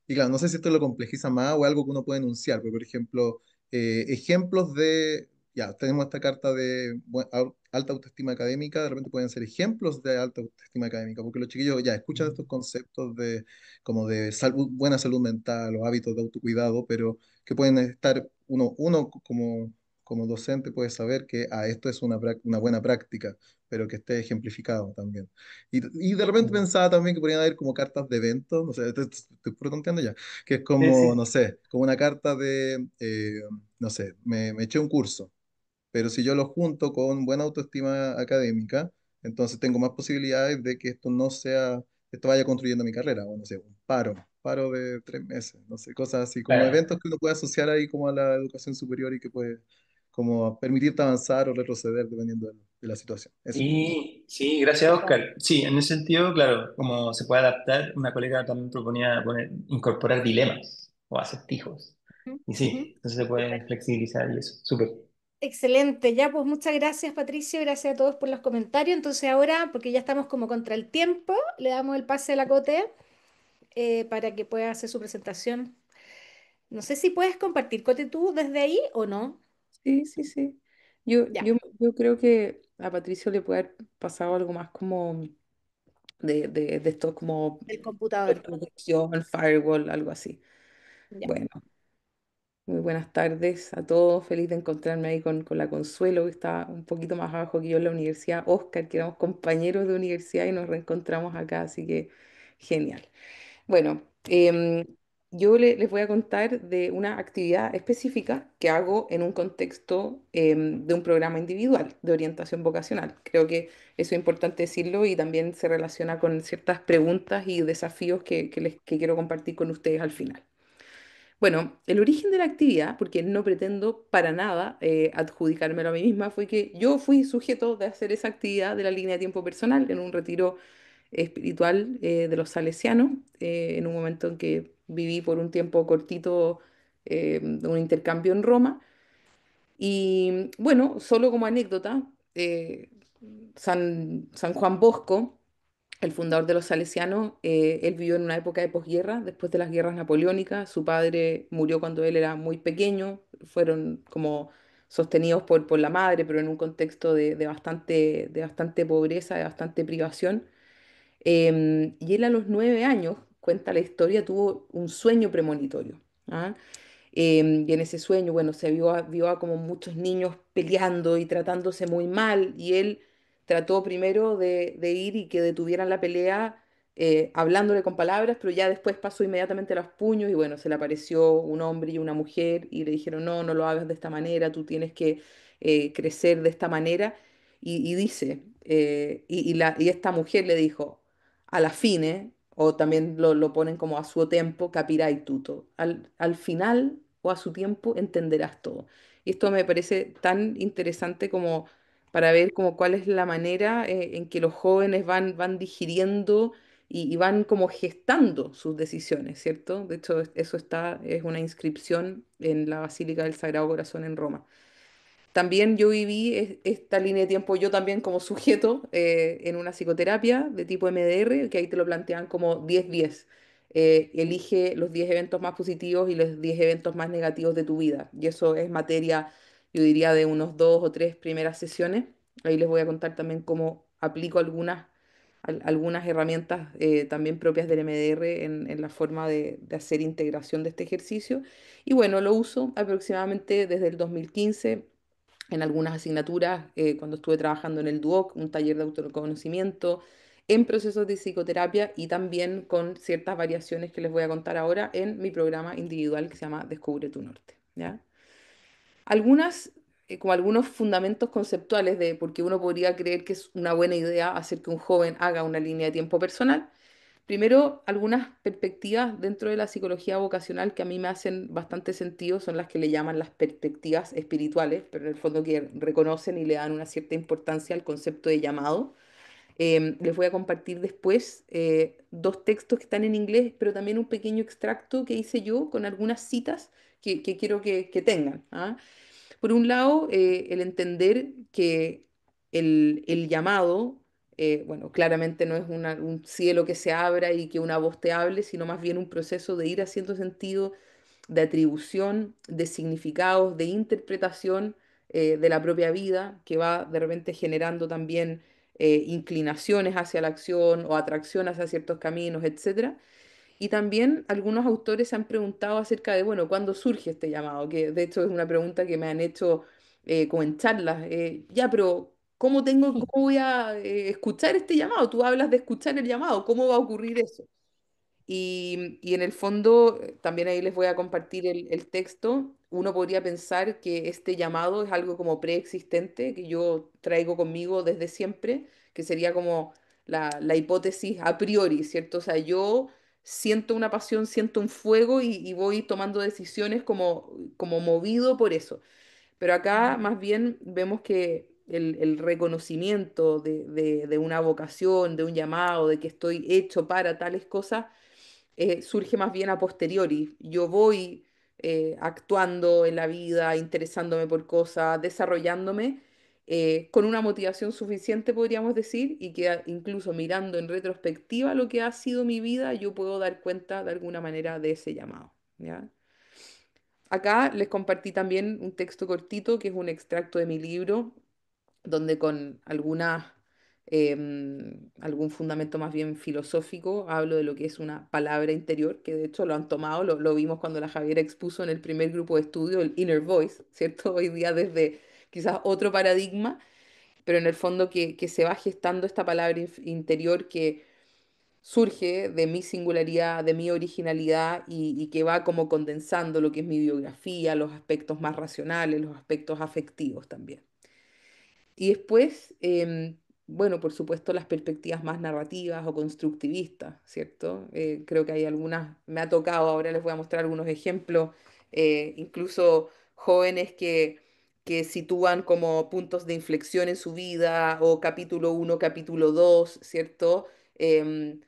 claro, no sé si esto lo complejiza más o algo que uno puede enunciar, pero, por ejemplo, ejemplos de, ya, tenemos esta carta de alta autoestima académica, de repente pueden ser ejemplos de alta autoestima académica, porque los chiquillos ya escuchan estos conceptos de, como de buena salud mental o hábitos de autocuidado, pero que pueden estar uno como como docente puedes saber que esto es una buena práctica, pero que esté ejemplificado también. Y de repente Mm. pensaba también que podrían haber como cartas de eventos, no sé, estoy preguntando ya, que es Sí, como, no sí. sé, como una carta de, no sé, me eché un curso, pero si yo lo junto con buena autoestima académica, entonces tengo más posibilidades de que esto no sea, esto vaya construyendo mi carrera, o no sé, un paro de 3 meses, no sé, cosas así, como Claro. eventos que uno puede asociar ahí como a la educación superior y que puede como permitirte avanzar o retroceder dependiendo de la situación. Eso. Sí, sí, gracias, Oscar. Sí, en ese sentido, claro, como se puede adaptar, una colega también proponía incorporar dilemas o acertijos. Ujú, Y ujú. sí, entonces se puede flexibilizar y eso. Súper. Excelente, ya pues muchas gracias Patricio, gracias a todos por los comentarios. Entonces ahora, porque ya estamos como contra el tiempo, le damos el pase a la Cote para que pueda hacer su presentación. No sé si puedes compartir, Cote, tú desde ahí o no. Sí, sí, sí. Yo, Ya, yo, yo creo que a Patricio le puede haber pasado algo más como de esto como el computador. protección, firewall, algo así. Ya. Bueno, muy buenas tardes a todos. Feliz de encontrarme ahí con la Consuelo, que está un poquito más abajo que yo en la universidad. Oscar, que éramos compañeros de universidad y nos reencontramos acá, así que genial. Bueno, yo les voy a contar de una actividad específica que hago en un contexto de un programa individual de orientación vocacional. Creo que eso es importante decirlo y también se relaciona con ciertas preguntas y desafíos que quiero compartir con ustedes al final. Bueno, el origen de la actividad, porque no pretendo para nada adjudicármelo a mí misma, fue que yo fui sujeto de hacer esa actividad de la línea de tiempo personal en un retiro espiritual de los salesianos, en un momento en que viví por un tiempo cortito un intercambio en Roma. Y bueno, solo como anécdota, San Juan Bosco, el fundador de los salesianos, él vivió en una época de posguerra, después de las guerras napoleónicas. Su padre murió cuando él era muy pequeño, fueron como sostenidos por la madre, pero en un contexto de bastante pobreza, de bastante privación. Y él a los 9 años, cuenta la historia, tuvo un sueño premonitorio. ¿Ah? Y en ese sueño, bueno, vio a como muchos niños peleando y tratándose muy mal, y él trató primero de ir y que detuvieran la pelea hablándole con palabras, pero ya después pasó inmediatamente a los puños y bueno, se le apareció un hombre y una mujer y le dijeron, no, no lo hagas de esta manera, tú tienes que crecer de esta manera. Y dice, y esta mujer le dijo, a la fine, o también lo ponen como a su tempo, capirai tutto. Al final o a su tiempo entenderás todo. Y esto me parece tan interesante como para ver como cuál es la manera en que los jóvenes van digiriendo y van como gestando sus decisiones, ¿cierto? De hecho, eso es una inscripción en la Basílica del Sagrado Corazón en Roma. También yo viví esta línea de tiempo, yo también como sujeto, en una psicoterapia de tipo MDR, que ahí te lo plantean como 10-10. Elige los 10 eventos más positivos y los 10 eventos más negativos de tu vida. Y eso es materia, yo diría, de unos 2 o 3 primeras sesiones. Ahí les voy a contar también cómo aplico algunas herramientas también propias del MDR en la forma de hacer integración de este ejercicio. Y bueno, lo uso aproximadamente desde el 2015 en algunas asignaturas, cuando estuve trabajando en el DUOC, un taller de autoconocimiento, en procesos de psicoterapia y también con ciertas variaciones que les voy a contar ahora en mi programa individual que se llama Descubre tu Norte. ¿Ya? Como algunos fundamentos conceptuales de por qué uno podría creer que es una buena idea hacer que un joven haga una línea de tiempo personal. Primero, algunas perspectivas dentro de la psicología vocacional que a mí me hacen bastante sentido son las que le llaman las perspectivas espirituales, pero en el fondo que reconocen y le dan una cierta importancia al concepto de llamado. Les voy a compartir después dos textos que están en inglés, pero también un pequeño extracto que hice yo con algunas citas que quiero que tengan. ¿Ah? Por un lado, el entender que el llamado, bueno, claramente no es un cielo que se abra y que una voz te hable, sino más bien un proceso de ir haciendo sentido, de atribución, de significados, de interpretación de la propia vida, que va de repente generando también inclinaciones hacia la acción o atracción hacia ciertos caminos, etcétera. Y también algunos autores se han preguntado acerca de, bueno, ¿cuándo surge este llamado? Que de hecho es una pregunta que me han hecho como en charlas, ya, pero cómo voy a escuchar este llamado? Tú hablas de escuchar el llamado, ¿cómo va a ocurrir eso? Y en el fondo, también ahí les voy a compartir el texto. Uno podría pensar que este llamado es algo como preexistente, que yo traigo conmigo desde siempre, que sería como la hipótesis a priori, ¿cierto? O sea, yo siento una pasión, siento un fuego y voy tomando decisiones como movido por eso. Pero acá más bien vemos que el reconocimiento de una vocación, de un llamado, de que estoy hecho para tales cosas, surge más bien a posteriori. Yo voy actuando en la vida, interesándome por cosas, desarrollándome con una motivación suficiente, podríamos decir, y que incluso mirando en retrospectiva lo que ha sido mi vida, yo puedo dar cuenta de alguna manera de ese llamado. ¿Ya? Acá les compartí también un texto cortito que es un extracto de mi libro donde con algún fundamento más bien filosófico hablo de lo que es una palabra interior, que de hecho lo han tomado, lo vimos cuando la Javiera expuso en el primer grupo de estudio, el Inner Voice, ¿cierto? Hoy día desde quizás otro paradigma, pero en el fondo que se va gestando esta palabra interior que surge de mi singularidad, de mi originalidad y que va como condensando lo que es mi biografía, los aspectos más racionales, los aspectos afectivos también. Y después, bueno, por supuesto, las perspectivas más narrativas o constructivistas, ¿cierto? Creo que hay algunas, me ha tocado, ahora les voy a mostrar algunos ejemplos, incluso jóvenes que sitúan como puntos de inflexión en su vida o capítulo uno capítulo 2, ¿cierto? Em,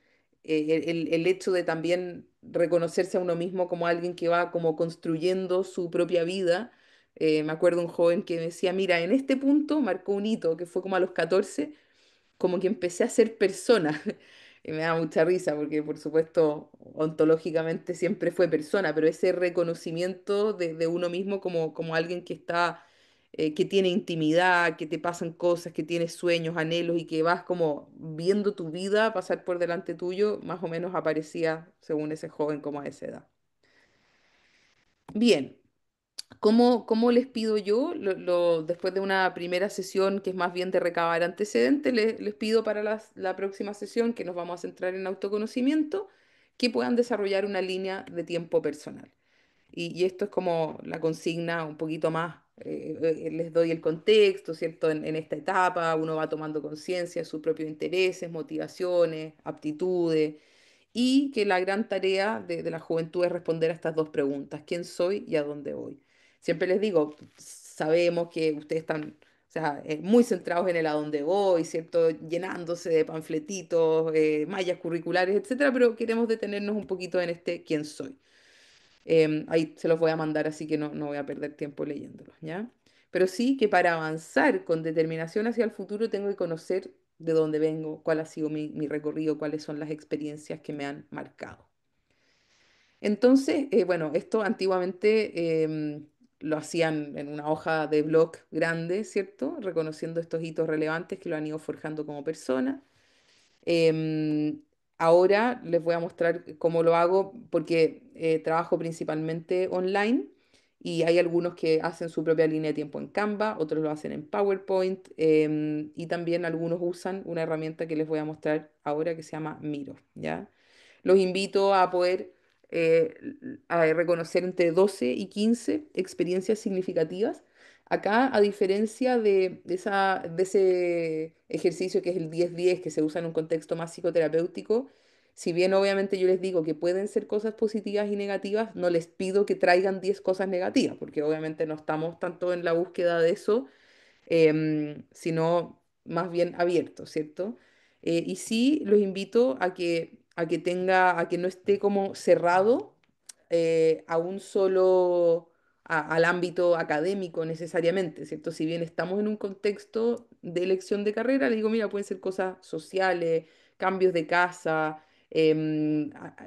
el hecho de también reconocerse a uno mismo como alguien que va como construyendo su propia vida. Me acuerdo un joven que me decía, mira, en este punto marcó un hito, que fue como a los 14 como que empecé a ser persona. Y me da mucha risa porque, por supuesto, ontológicamente siempre fue persona, pero ese reconocimiento de uno mismo como alguien que está, que tiene intimidad, que te pasan cosas, que tiene sueños, anhelos y que vas como viendo tu vida pasar por delante tuyo, más o menos aparecía, según ese joven, como a esa edad. Bien. ¿Cómo les pido yo? Después de una primera sesión que es más bien de recabar antecedentes, les pido para la próxima sesión, que nos vamos a centrar en autoconocimiento, que puedan desarrollar una línea de tiempo personal. Y esto es como la consigna un poquito más, les doy el contexto, ¿cierto? En esta etapa uno va tomando conciencia de sus propios intereses, motivaciones, aptitudes y que la gran tarea de la juventud es responder a estas dos preguntas, ¿quién soy y a dónde voy? Siempre les digo, sabemos que ustedes están, o sea, muy centrados en el a dónde voy, ¿cierto? Llenándose de panfletitos, mallas curriculares, etcétera, pero queremos detenernos un poquito en este quién soy. Ahí se los voy a mandar, así que no voy a perder tiempo leyéndolos, ¿ya? Pero sí que para avanzar con determinación hacia el futuro tengo que conocer de dónde vengo, cuál ha sido mi recorrido, cuáles son las experiencias que me han marcado. Entonces, bueno, esto antiguamente lo hacían en una hoja de blog grande, ¿cierto? Reconociendo estos hitos relevantes que lo han ido forjando como persona. Em, Ahora les voy a mostrar cómo lo hago porque trabajo principalmente online y hay algunos que hacen su propia línea de tiempo en Canva, otros lo hacen en PowerPoint y también algunos usan una herramienta que les voy a mostrar ahora que se llama Miro, ¿ya? Los invito a poder a reconocer entre 12 y 15 experiencias significativas. Acá, a diferencia de ese ejercicio que es el 10-10 que se usa en un contexto más psicoterapéutico, si bien obviamente yo les digo que pueden ser cosas positivas y negativas, no les pido que traigan 10 cosas negativas, porque obviamente no estamos tanto en la búsqueda de eso, sino más bien abiertos, ¿cierto? Y sí los invito a que no esté como cerrado a un solo, al ámbito académico necesariamente, ¿cierto? Si bien estamos en un contexto de elección de carrera, le digo, mira, pueden ser cosas sociales, cambios de casa,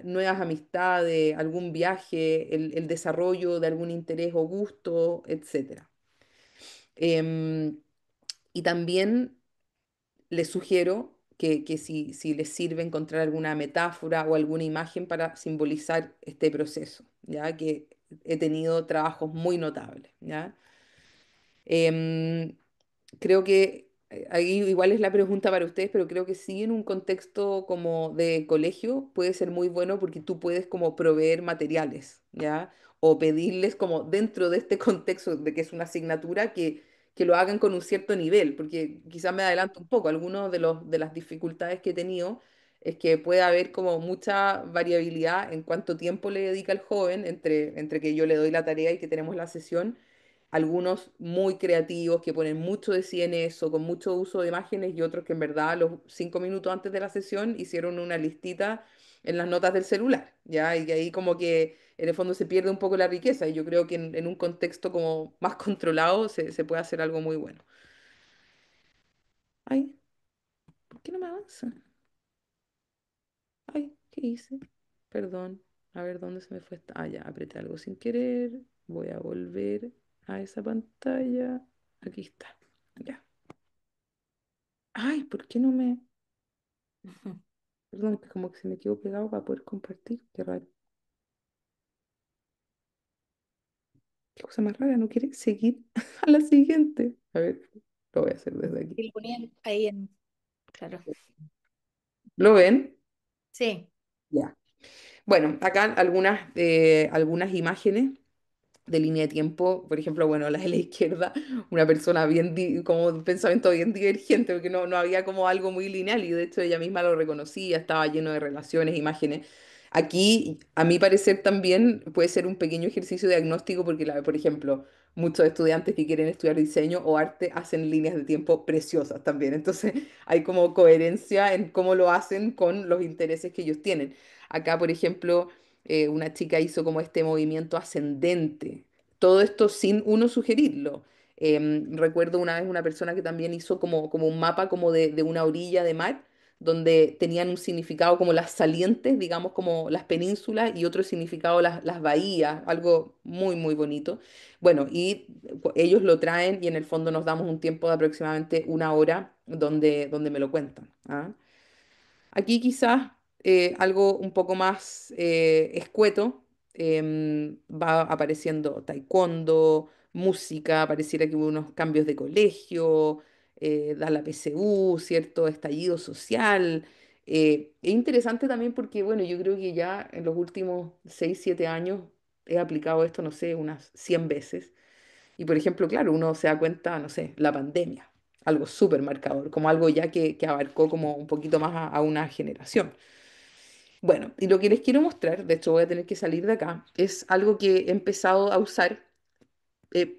nuevas amistades, algún viaje, el desarrollo de algún interés o gusto, etcétera. Em, y también les sugiero que si les sirve encontrar alguna metáfora o alguna imagen para simbolizar este proceso, ya que he tenido trabajos muy notables, ¿ya? Em, Creo que ahí igual es la pregunta para ustedes, pero creo que sí en un contexto como de colegio puede ser muy bueno porque tú puedes como proveer materiales, ¿ya? O pedirles como dentro de este contexto de que es una asignatura que lo hagan con un cierto nivel, porque quizás me adelanto un poco, algunos de las dificultades que he tenido es que puede haber como mucha variabilidad en cuánto tiempo le dedica el joven entre que yo le doy la tarea y que tenemos la sesión, algunos muy creativos que ponen mucho de sí en eso, con mucho uso de imágenes y otros que en verdad a los 5 minutos antes de la sesión hicieron una listita en las notas del celular, ¿ya? Y que ahí como que en el fondo se pierde un poco la riqueza y yo creo que en un contexto como más controlado se puede hacer algo muy bueno. Ay, ¿por qué no me avanza? Ay, ¿qué hice? Perdón. A ver, ¿dónde se me fue esta? Ah, ya, apreté algo sin querer. Voy a volver a esa pantalla. Aquí está. Ya. Ay, ¿por qué no me...? Perdón, es como que se me quedó pegado para poder compartir. Qué raro. Qué cosa más rara, ¿no quiere seguir a la siguiente? A ver, lo voy a hacer desde aquí. Y lo ponían ahí en, claro. ¿Lo ven? Sí. Ya. Bueno, acá algunas imágenes de línea de tiempo, por ejemplo, bueno, la de la izquierda, una persona bien, como un pensamiento bien divergente, porque no había como algo muy lineal y de hecho ella misma lo reconocía, estaba lleno de relaciones, imágenes. Aquí, a mi parecer, también puede ser un pequeño ejercicio diagnóstico porque, por ejemplo, muchos estudiantes que quieren estudiar diseño o arte hacen líneas de tiempo preciosas también. Entonces, hay como coherencia en cómo lo hacen con los intereses que ellos tienen. Acá, por ejemplo, una chica hizo como este movimiento ascendente. Todo esto sin uno sugerirlo. Recuerdo una vez una persona que también hizo como un mapa como de una orilla de mar, donde tenían un significado como las salientes, digamos como las penínsulas, y otro significado las bahías, algo muy, muy bonito. Bueno, y ellos lo traen y en el fondo nos damos un tiempo de aproximadamente una hora donde me lo cuentan. ¿Ah? Aquí quizás algo un poco más escueto, va apareciendo taekwondo, música, pareciera que hubo unos cambios de colegio, da la PSU, cierto estallido social. Es interesante también porque, bueno, yo creo que ya en los últimos 6 7 años he aplicado esto, no sé, unas 100 veces. Y por ejemplo, claro, uno se da cuenta, no sé, la pandemia, algo súper marcador, como algo ya que abarcó como un poquito más a una generación. Bueno, y lo que les quiero mostrar, de hecho voy a tener que salir de acá, es algo que he empezado a usar,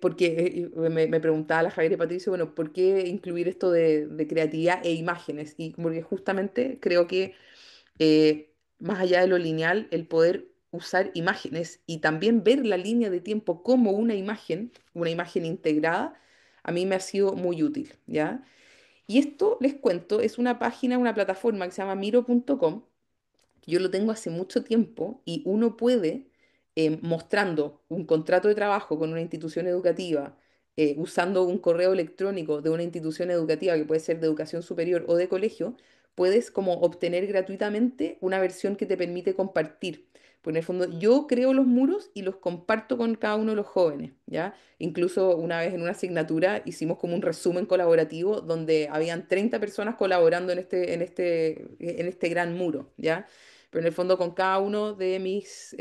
porque me preguntaba la Javier y Patricio, bueno, ¿por qué incluir esto de creatividad e imágenes? Y porque justamente creo que más allá de lo lineal, el poder usar imágenes y también ver la línea de tiempo como una imagen integrada, a mí me ha sido muy útil, ¿ya? Y esto, les cuento, es una página, una plataforma que se llama miro.com. Yo lo tengo hace mucho tiempo y uno puede, mostrando un contrato de trabajo con una institución educativa, usando un correo electrónico de una institución educativa que puede ser de educación superior o de colegio, puedes como obtener gratuitamente una versión que te permite compartir. Pues en el fondo yo creo los muros y los comparto con cada uno de los jóvenes, ¿ya? Incluso una vez en una asignatura hicimos como un resumen colaborativo donde habían 30 personas colaborando en este gran muro, ¿ya? Pero en el fondo con cada uno de mis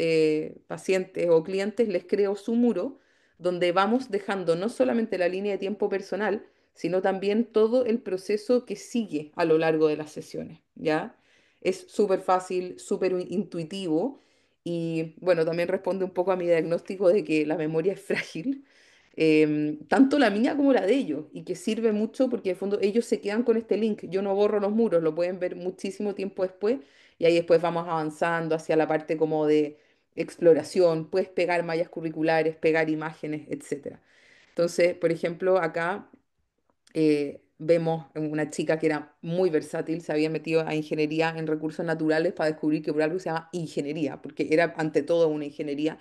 pacientes o clientes les creo su muro donde vamos dejando no solamente la línea de tiempo personal, sino también todo el proceso que sigue a lo largo de las sesiones, ¿ya? Es súper fácil, súper intuitivo y bueno, también responde un poco a mi diagnóstico de que la memoria es frágil, tanto la mía como la de ellos, y que sirve mucho porque en el fondo ellos se quedan con este link. Yo no borro los muros, lo pueden ver muchísimo tiempo después y ahí después vamos avanzando hacia la parte como de exploración, puedes pegar mallas curriculares, pegar imágenes, etcétera. Entonces, por ejemplo, acá vemos una chica que era muy versátil, se había metido a ingeniería en recursos naturales para descubrir que por algo se llama ingeniería, porque era ante todo una ingeniería,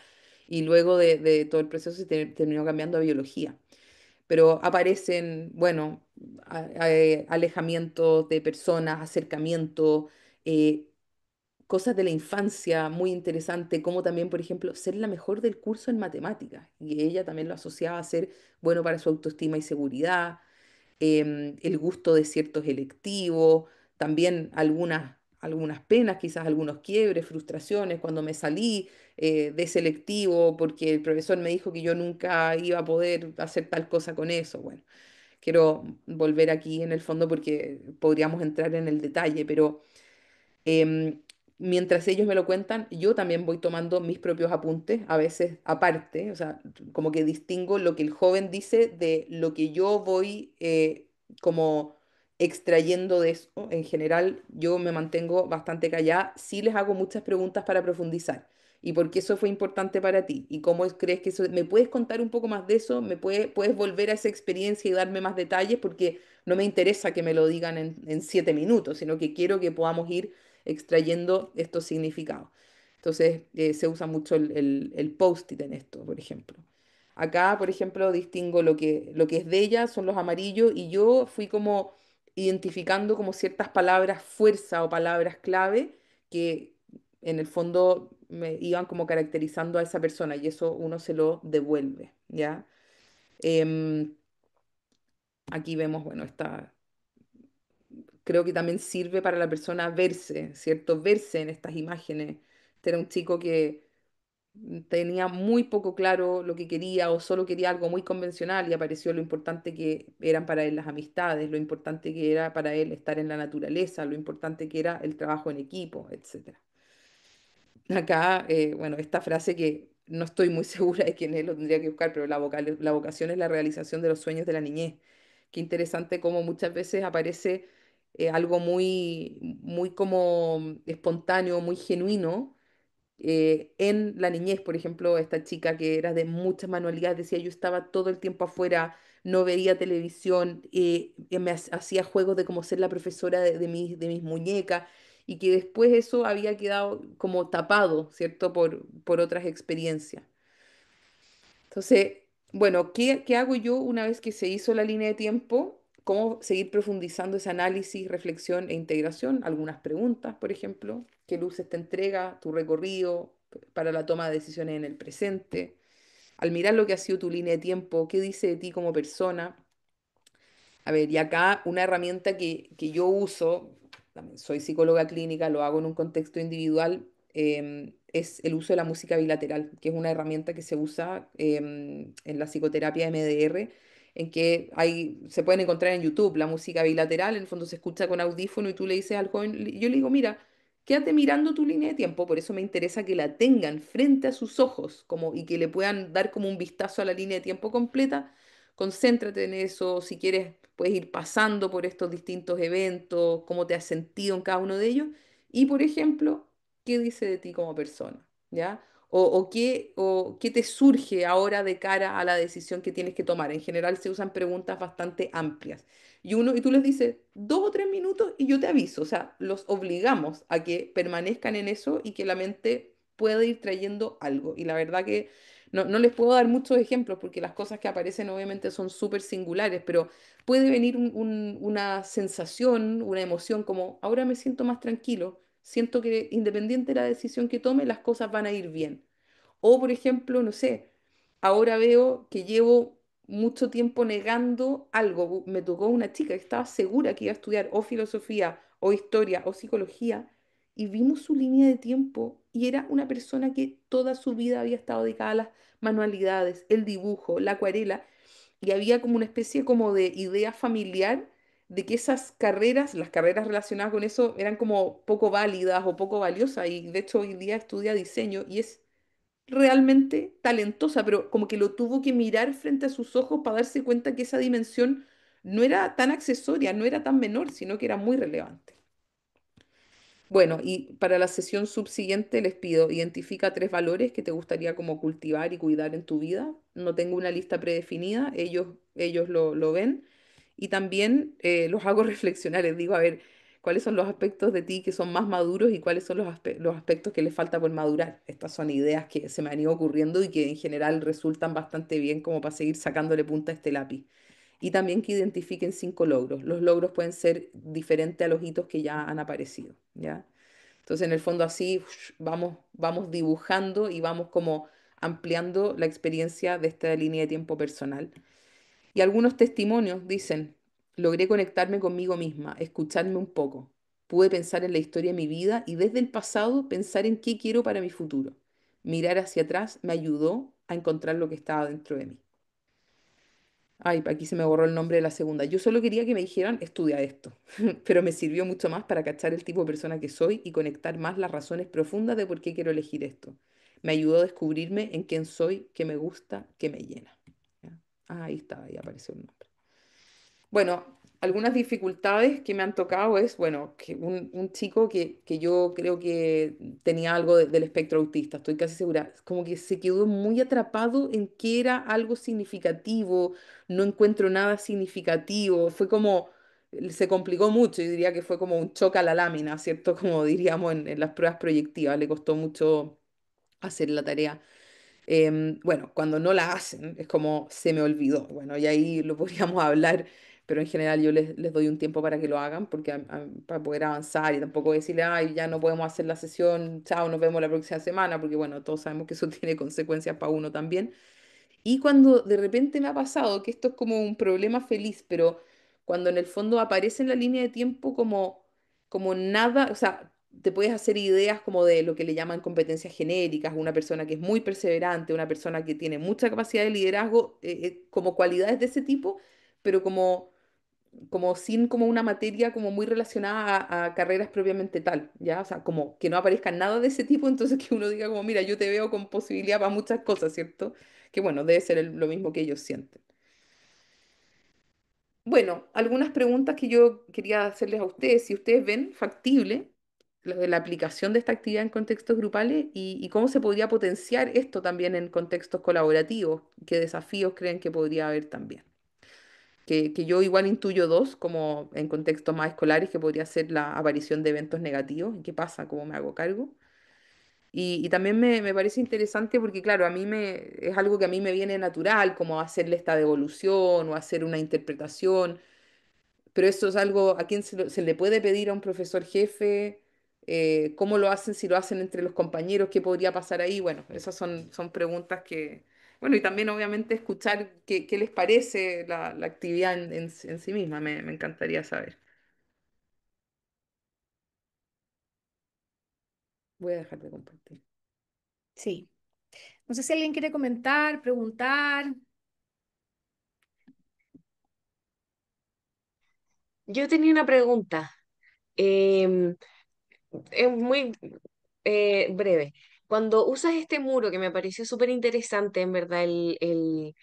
y luego de todo el proceso terminó cambiando a biología. Pero aparecen, bueno, alejamientos de personas, acercamiento, eh, cosas de la infancia muy interesante, como también, por ejemplo, ser la mejor del curso en matemáticas. Y ella también lo asociaba a ser bueno para su autoestima y seguridad, el gusto de ciertos electivos, también algunas penas, quizás algunos quiebres, frustraciones cuando me salí de ese electivo porque el profesor me dijo que yo nunca iba a poder hacer tal cosa con eso. Bueno, quiero volver aquí en el fondo porque podríamos entrar en el detalle, pero Em, mientras ellos me lo cuentan, yo también voy tomando mis propios apuntes, a veces aparte, o sea, como que distingo lo que el joven dice de lo que yo voy como extrayendo de eso. En general, yo me mantengo bastante callada, sí les hago muchas preguntas para profundizar. ¿Y por qué eso fue importante para ti? ¿Y cómo crees que eso? ¿Me puedes contar un poco más de eso? ¿Puedes volver a esa experiencia y darme más detalles? Porque no me interesa que me lo digan en 7 minutos, sino que quiero que podamos ir extrayendo estos significados. Entonces, se usa mucho el post-it en esto, por ejemplo. Acá, por ejemplo, distingo lo que es de ella, son los amarillos, y yo fui como identificando como ciertas palabras fuerza o palabras clave que en el fondo me iban como caracterizando a esa persona y eso uno se lo devuelve, ¿ya? Em, aquí vemos, bueno, creo que también sirve para la persona verse, ¿cierto? Verse en estas imágenes. Este era un chico que tenía muy poco claro lo que quería o solo quería algo muy convencional y apareció lo importante que eran para él las amistades, lo importante que era para él estar en la naturaleza, lo importante que era el trabajo en equipo, etcétera. Acá, bueno, esta frase que no estoy muy segura de quién es, lo tendría que buscar, pero la vocación es la realización de los sueños de la niñez. Qué interesante cómo muchas veces aparece algo muy, muy como espontáneo, muy genuino en la niñez. Por ejemplo, esta chica que era de muchas manualidades decía, yo estaba todo el tiempo afuera, no veía televisión, hacía juegos de cómo ser la profesora de mis muñecas y que después eso había quedado como tapado, ¿cierto? Por otras experiencias. Entonces, bueno, ¿qué hago yo una vez que se hizo la línea de tiempo? ¿Cómo seguir profundizando ese análisis, reflexión e integración? Algunas preguntas, por ejemplo. ¿Qué luces te entrega tu recorrido para la toma de decisiones en el presente? Al mirar lo que ha sido tu línea de tiempo, ¿qué dice de ti como persona? A ver, y acá una herramienta que yo uso, también soy psicóloga clínica, lo hago en un contexto individual, es el uso de la música bilateral, que es una herramienta que se usa en la psicoterapia MDR, en que se pueden encontrar en YouTube la música bilateral, en el fondo se escucha con audífono y tú le dices al joven, yo le digo, mira, quédate mirando tu línea de tiempo, por eso me interesa que la tengan frente a sus ojos y que le puedan dar como un vistazo a la línea de tiempo completa. Concéntrate en eso, si quieres puedes ir pasando por estos distintos eventos, cómo te has sentido en cada uno de ellos y, por ejemplo, qué dice de ti como persona, ¿ya? O qué te surge ahora de cara a la decisión que tienes que tomar. En general se usan preguntas bastante amplias. Y tú les dices 2 o 3 minutos y yo te aviso. O sea, los obligamos a que permanezcan en eso y que la mente pueda ir trayendo algo. Y la verdad que no les puedo dar muchos ejemplos porque las cosas que aparecen obviamente son súper singulares, pero puede venir una sensación, una emoción como ahora me siento más tranquilo, siento que independiente de la decisión que tome, las cosas van a ir bien. O por ejemplo, no sé, ahora veo que llevo mucho tiempo negando algo. Me tocó una chica que estaba segura que iba a estudiar o filosofía o historia o psicología y vimos su línea de tiempo y era una persona que toda su vida había estado dedicada a las manualidades, el dibujo, la acuarela y había como una especie como de idea familiar de que esas carreras, las carreras relacionadas con eso, eran como poco válidas o poco valiosas y de hecho hoy día estudia diseño y es realmente talentosa, pero como que lo tuvo que mirar frente a sus ojos para darse cuenta que esa dimensión no era tan accesoria, no era tan menor, sino que era muy relevante. Bueno, y para la sesión subsiguiente les pido, identifica 3 valores que te gustaría como cultivar y cuidar en tu vida. No tengo una lista predefinida, ellos lo ven y también los hago reflexionar, les digo, a ver, cuáles son los aspectos de ti que son más maduros y cuáles son los aspectos que les falta por madurar. Estas son ideas que se me han ido ocurriendo y que en general resultan bastante bien como para seguir sacándole punta a este lápiz. Y también que identifiquen 5 logros. Los logros pueden ser diferentes a los hitos que ya han aparecido, ¿ya? Entonces, en el fondo así vamos dibujando y vamos como ampliando la experiencia de esta línea de tiempo personal. Y algunos testimonios dicen, logré conectarme conmigo misma, escucharme un poco. Pude pensar en la historia de mi vida y desde el pasado pensar en qué quiero para mi futuro. Mirar hacia atrás me ayudó a encontrar lo que estaba dentro de mí. Ay, aquí se me borró el nombre de la segunda. Yo solo quería que me dijeran, estudia esto, pero me sirvió mucho más para cachar el tipo de persona que soy y conectar más las razones profundas de por qué quiero elegir esto. Me ayudó a descubrirme en quién soy, qué me gusta, qué me llena. ¿Ya? Ah, ahí está, ahí apareció el nombre. Bueno, algunas dificultades que me han tocado es, bueno, que un chico que yo creo que tenía algo del espectro autista, estoy casi segura, como que se quedó muy atrapado en que era algo significativo, no encuentro nada significativo, fue como, se complicó mucho, yo diría que fue como un choque a la lámina, ¿cierto? Como diríamos en las pruebas proyectivas, le costó mucho hacer la tarea. Bueno, cuando no la hacen, es como se me olvidó. Bueno, y ahí lo podríamos hablar, pero en general yo les doy un tiempo para que lo hagan, porque para poder avanzar y tampoco decirle, ay, ya no podemos hacer la sesión, chao, nos vemos la próxima semana, porque bueno, todos sabemos que eso tiene consecuencias para uno también. Y cuando de repente me ha pasado, que esto es como un problema feliz, pero cuando en el fondo aparece en la línea de tiempo como nada, o sea, te puedes hacer ideas como de lo que le llaman competencias genéricas, una persona que es muy perseverante, una persona que tiene mucha capacidad de liderazgo, como cualidades de ese tipo, pero como sin como una materia como muy relacionada a carreras propiamente tal, ¿ya? O sea, como que no aparezca nada de ese tipo, entonces que uno diga como, mira, yo te veo con posibilidad para muchas cosas, ¿cierto? Que bueno, debe ser lo mismo que ellos sienten. Bueno, algunas preguntas que yo quería hacerles a ustedes, si ustedes ven factible la aplicación de esta actividad en contextos grupales y cómo se podría potenciar esto también en contextos colaborativos, qué desafíos creen que podría haber también. Que yo igual intuyo dos, como en contextos más escolares, que podría ser la aparición de eventos negativos, y qué pasa, cómo me hago cargo. Y también me parece interesante porque, claro, es algo que a mí me viene natural, como hacerle esta devolución o hacer una interpretación, pero eso es algo a quien se le puede pedir a un profesor jefe, cómo lo hacen, si lo hacen entre los compañeros, qué podría pasar ahí. Bueno, esas son preguntas que, bueno, y también obviamente escuchar qué les parece la actividad en sí misma, me encantaría saber. Voy a dejar de compartir. Sí. No sé si alguien quiere comentar, preguntar. Yo tenía una pregunta, em, es muy breve. Cuando usas este muro, que me pareció súper interesante, en verdad, el-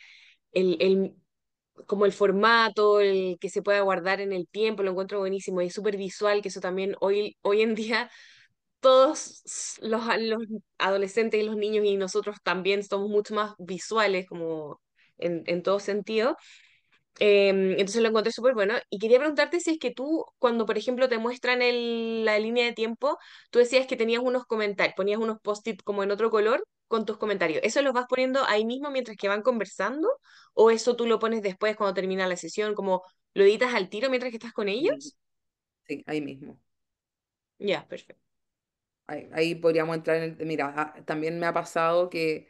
como el formato, el que se pueda guardar en el tiempo, lo encuentro buenísimo y es súper visual, que eso también hoy en día todos los adolescentes y los niños y nosotros también somos mucho más visuales, como en todo sentido. Entonces lo encontré súper bueno. Y quería preguntarte si es que tú, cuando por ejemplo te muestran la línea de tiempo, tú decías que tenías unos comentarios, ponías unos post-it como en otro color con tus comentarios. ¿Eso los vas poniendo ahí mismo mientras que van conversando? ¿O eso tú lo pones después cuando termina la sesión, como lo editas al tiro mientras que estás con Sí, ellos? sí, ahí mismo. Ya, perfecto. Ahí podríamos entrar mira, también me ha pasado que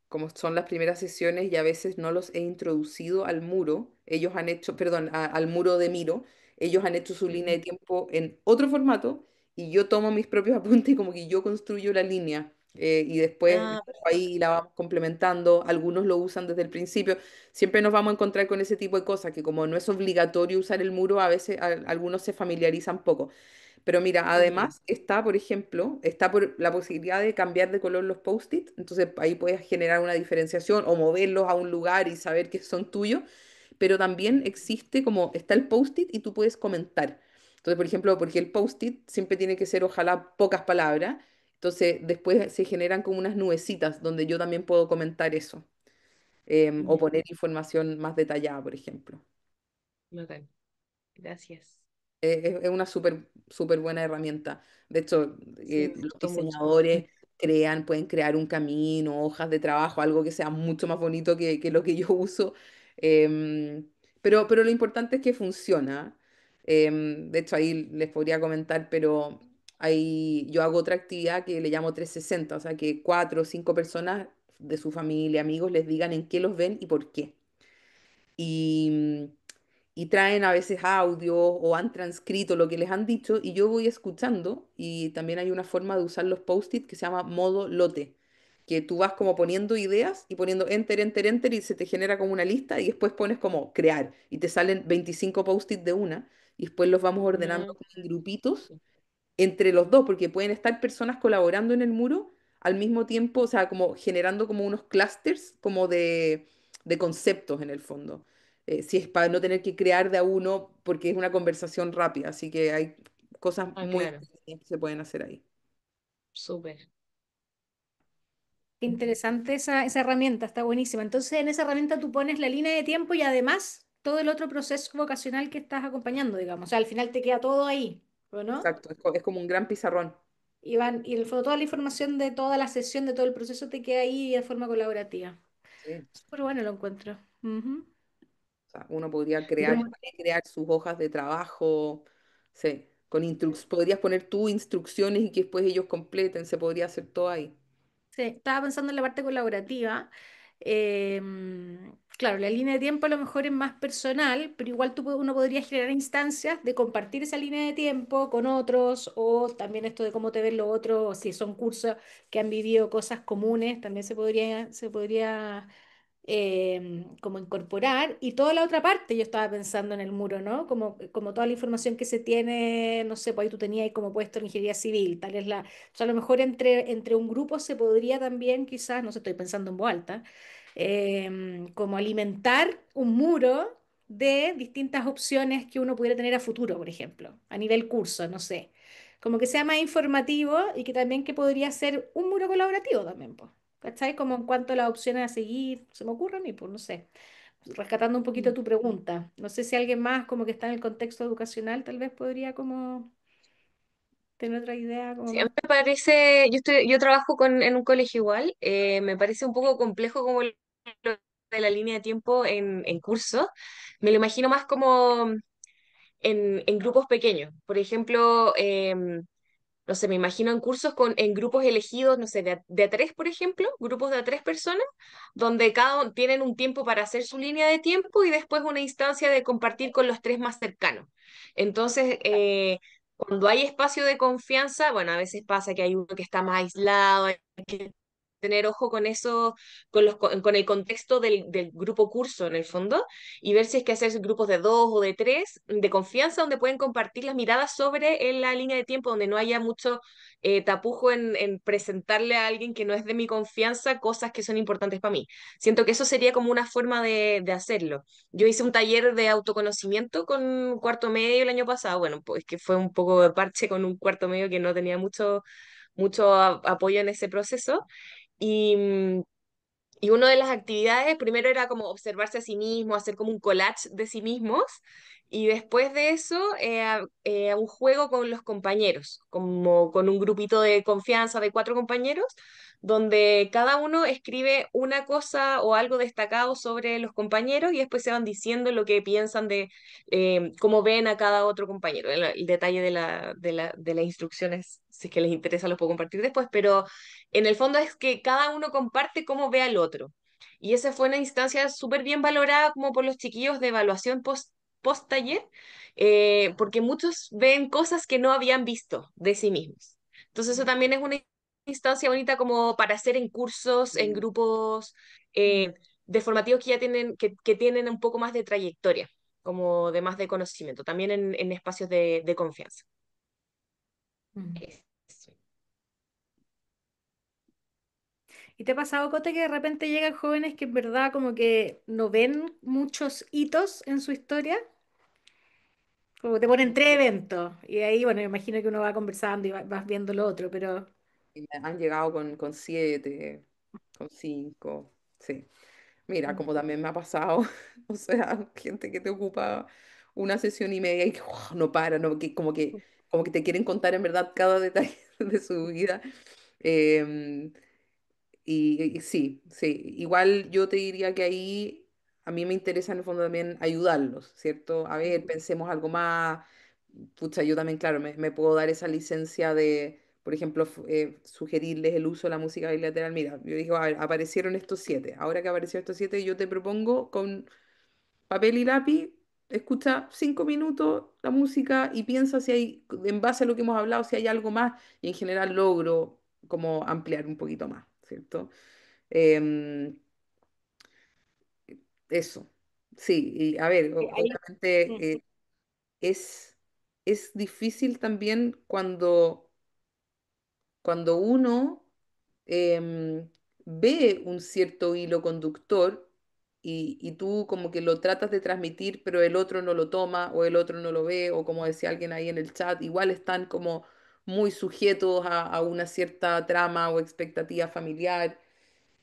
como son las primeras sesiones y a veces no los he introducido al muro, ellos han hecho, perdón, al muro de Miro, ellos han hecho su línea Ujú. de tiempo en otro formato y yo tomo mis propios apuntes y como que yo construyo la línea y después Ah, ahí la vamos complementando, algunos lo usan desde el principio, siempre nos vamos a encontrar con ese tipo de cosas, que como no es obligatorio usar el muro, a veces algunos se familiarizan poco. Pero mira, ya. además está, por ejemplo, está por la posibilidad de cambiar de color los post-it, entonces ahí puedes generar una diferenciación o moverlos a un lugar y saber que son tuyos, pero también existe como está el post-it y tú puedes comentar. Entonces, por ejemplo, porque el post-it siempre tiene que ser ojalá pocas palabras, entonces después se generan como unas nubecitas donde yo también puedo comentar eso o Ya, poner información más detallada, por ejemplo. bacán. Gracias. Es una súper buena herramienta. De hecho, Sí, me los gustó mucho. diseñadores pueden crear un camino, hojas de trabajo, algo que sea mucho más bonito que lo que yo uso. Pero lo importante es que funciona. De hecho, ahí les podría comentar, pero yo hago otra actividad que le llamo 360, o sea, que 4 o 5 personas de su familia, amigos, les digan en qué los ven y por qué. Y, y traen a veces audio o han transcrito lo que les han dicho y yo voy escuchando y también hay una forma de usar los post-it que se llama modo lote, que tú vas como poniendo ideas y poniendo enter, enter, enter y se te genera como una lista y después pones como crear y te salen 25 post-it de una y después los vamos ordenando Mm, como en grupitos entre los dos, porque pueden estar personas colaborando en el muro al mismo tiempo, o sea, como generando como unos clusters como de conceptos en el fondo. Si es para no tener que crear de a uno, porque es una conversación rápida, así que hay cosas ah, muy claro, entretenidas que se pueden hacer ahí. súper. Qué interesante esa herramienta, está buenísima. Entonces, en esa herramienta tú pones la línea de tiempo y además todo el otro proceso vocacional que estás acompañando, digamos. O sea, al final te queda todo ahí, ¿o no? Exacto, es como un gran pizarrón. Y en el fondo toda la información de toda la sesión, de todo el proceso te queda ahí de forma colaborativa. Sí. Súper bueno lo encuentro. Ujú. O sea, uno podría Y crear, como igual que crear sus hojas de trabajo, sí, podrías poner tú instrucciones y que después ellos completen, se podría hacer todo ahí. sí, estaba pensando en la parte colaborativa. Claro, la línea de tiempo a lo mejor es más personal, pero igual uno podría generar instancias de compartir esa línea de tiempo con otros, o también esto de cómo te ven los otros, o si son cursos que han vivido cosas comunes, también se podría como incorporar. Y toda la otra parte, yo estaba pensando en el muro, ¿no? Como toda la información que se tiene, no sé, pues ahí tú tenías ahí como puesto en ingeniería civil, tal es la... O sea, a lo mejor entre un grupo se podría también, quizás, no sé, estoy pensando en voz alta, como alimentar un muro de distintas opciones que uno pudiera tener a futuro, por ejemplo, a nivel curso, no sé. Como que sea más informativo y que también que podría ser un muro colaborativo también, pues. ¿Cachai? Como en cuanto a las opciones a seguir, se me ocurre a mí, pues no sé. Rescatando un poquito Mm. tu pregunta. No sé si alguien más como que está en el contexto educacional tal vez podría como tener otra idea como Sí, a mí más. me parece, yo trabajo en un colegio igual, me parece un poco complejo como lo de la línea de tiempo en curso. Me lo imagino más como en grupos pequeños. Por ejemplo, no sé, me imagino en cursos en grupos elegidos, no sé, de a tres, por ejemplo, grupos de a tres personas, donde cada uno tienen un tiempo para hacer su línea de tiempo y después una instancia de compartir con los tres más cercanos. Entonces, cuando hay espacio de confianza, bueno, a veces pasa que hay uno que está más aislado, hay que tener ojo con eso, con el contexto del grupo curso en el fondo, y ver si es que hacer grupos de dos o de tres de confianza donde pueden compartir las miradas sobre en la línea de tiempo, donde no haya mucho tapujo en presentarle a alguien que no es de mi confianza cosas que son importantes para mí. Siento que eso sería como una forma de hacerlo. Yo hice un taller de autoconocimiento con cuarto medio el año pasado, bueno, pues que fue un poco de parche con un cuarto medio que no tenía mucho apoyo en ese proceso. Y, y una de las actividades, primero era como observarse a sí mismo, hacer como un collage de sí mismos, y después de eso, un juego con los compañeros, como con un grupito de confianza de 4 compañeros, donde cada uno escribe una cosa o algo destacado sobre los compañeros y después se van diciendo lo que piensan de cómo ven a cada otro compañero. El detalle de las instrucciones, si es que les interesa, los puedo compartir después, pero en el fondo es que cada uno comparte cómo ve al otro. Y esa fue una instancia súper bien valorada como por los chiquillos de evaluación post taller, porque muchos ven cosas que no habían visto de sí mismos. Entonces eso también es una instancia bonita como para hacer en cursos, en Mm. grupos Mm, de formativos que ya que tienen un poco más de trayectoria, como de más de conocimiento, también en espacios de confianza. mm. Eso. ¿Y te ha pasado, Cote, que de repente llegan jóvenes que en verdad como que no ven muchos hitos en su historia? Como te ponen tres eventos y ahí, bueno, me imagino que uno va conversando y vas viendo lo otro, pero... Y me han llegado con 7, con 5, sí. Mira, como también me ha pasado, o sea, gente que te ocupa una sesión y media y que no para, no, como que te quieren contar en verdad cada detalle de su vida. Em, y sí, sí, igual yo te diría que ahí a mí me interesa en el fondo también ayudarlos, ¿cierto? A ver, pensemos algo más, pucha, yo también, claro, me puedo dar esa licencia de, por ejemplo, sugerirles el uso de la música bilateral. Mira, yo digo, a ver, aparecieron estos siete. Ahora que aparecieron estos siete, yo te propongo con papel y lápiz, escucha 5 minutos la música y piensa si hay, en base a lo que hemos hablado, si hay algo más y en general logro como ampliar un poquito más, ¿cierto? Em, eso, sí, y a ver, Ahí, mm, obviamente es, es difícil también cuando uno ve un cierto hilo conductor y tú como que lo tratas de transmitir, pero el otro no lo toma o el otro no lo ve, o como decía alguien ahí en el chat, igual están como muy sujetos a una cierta trama o expectativa familiar.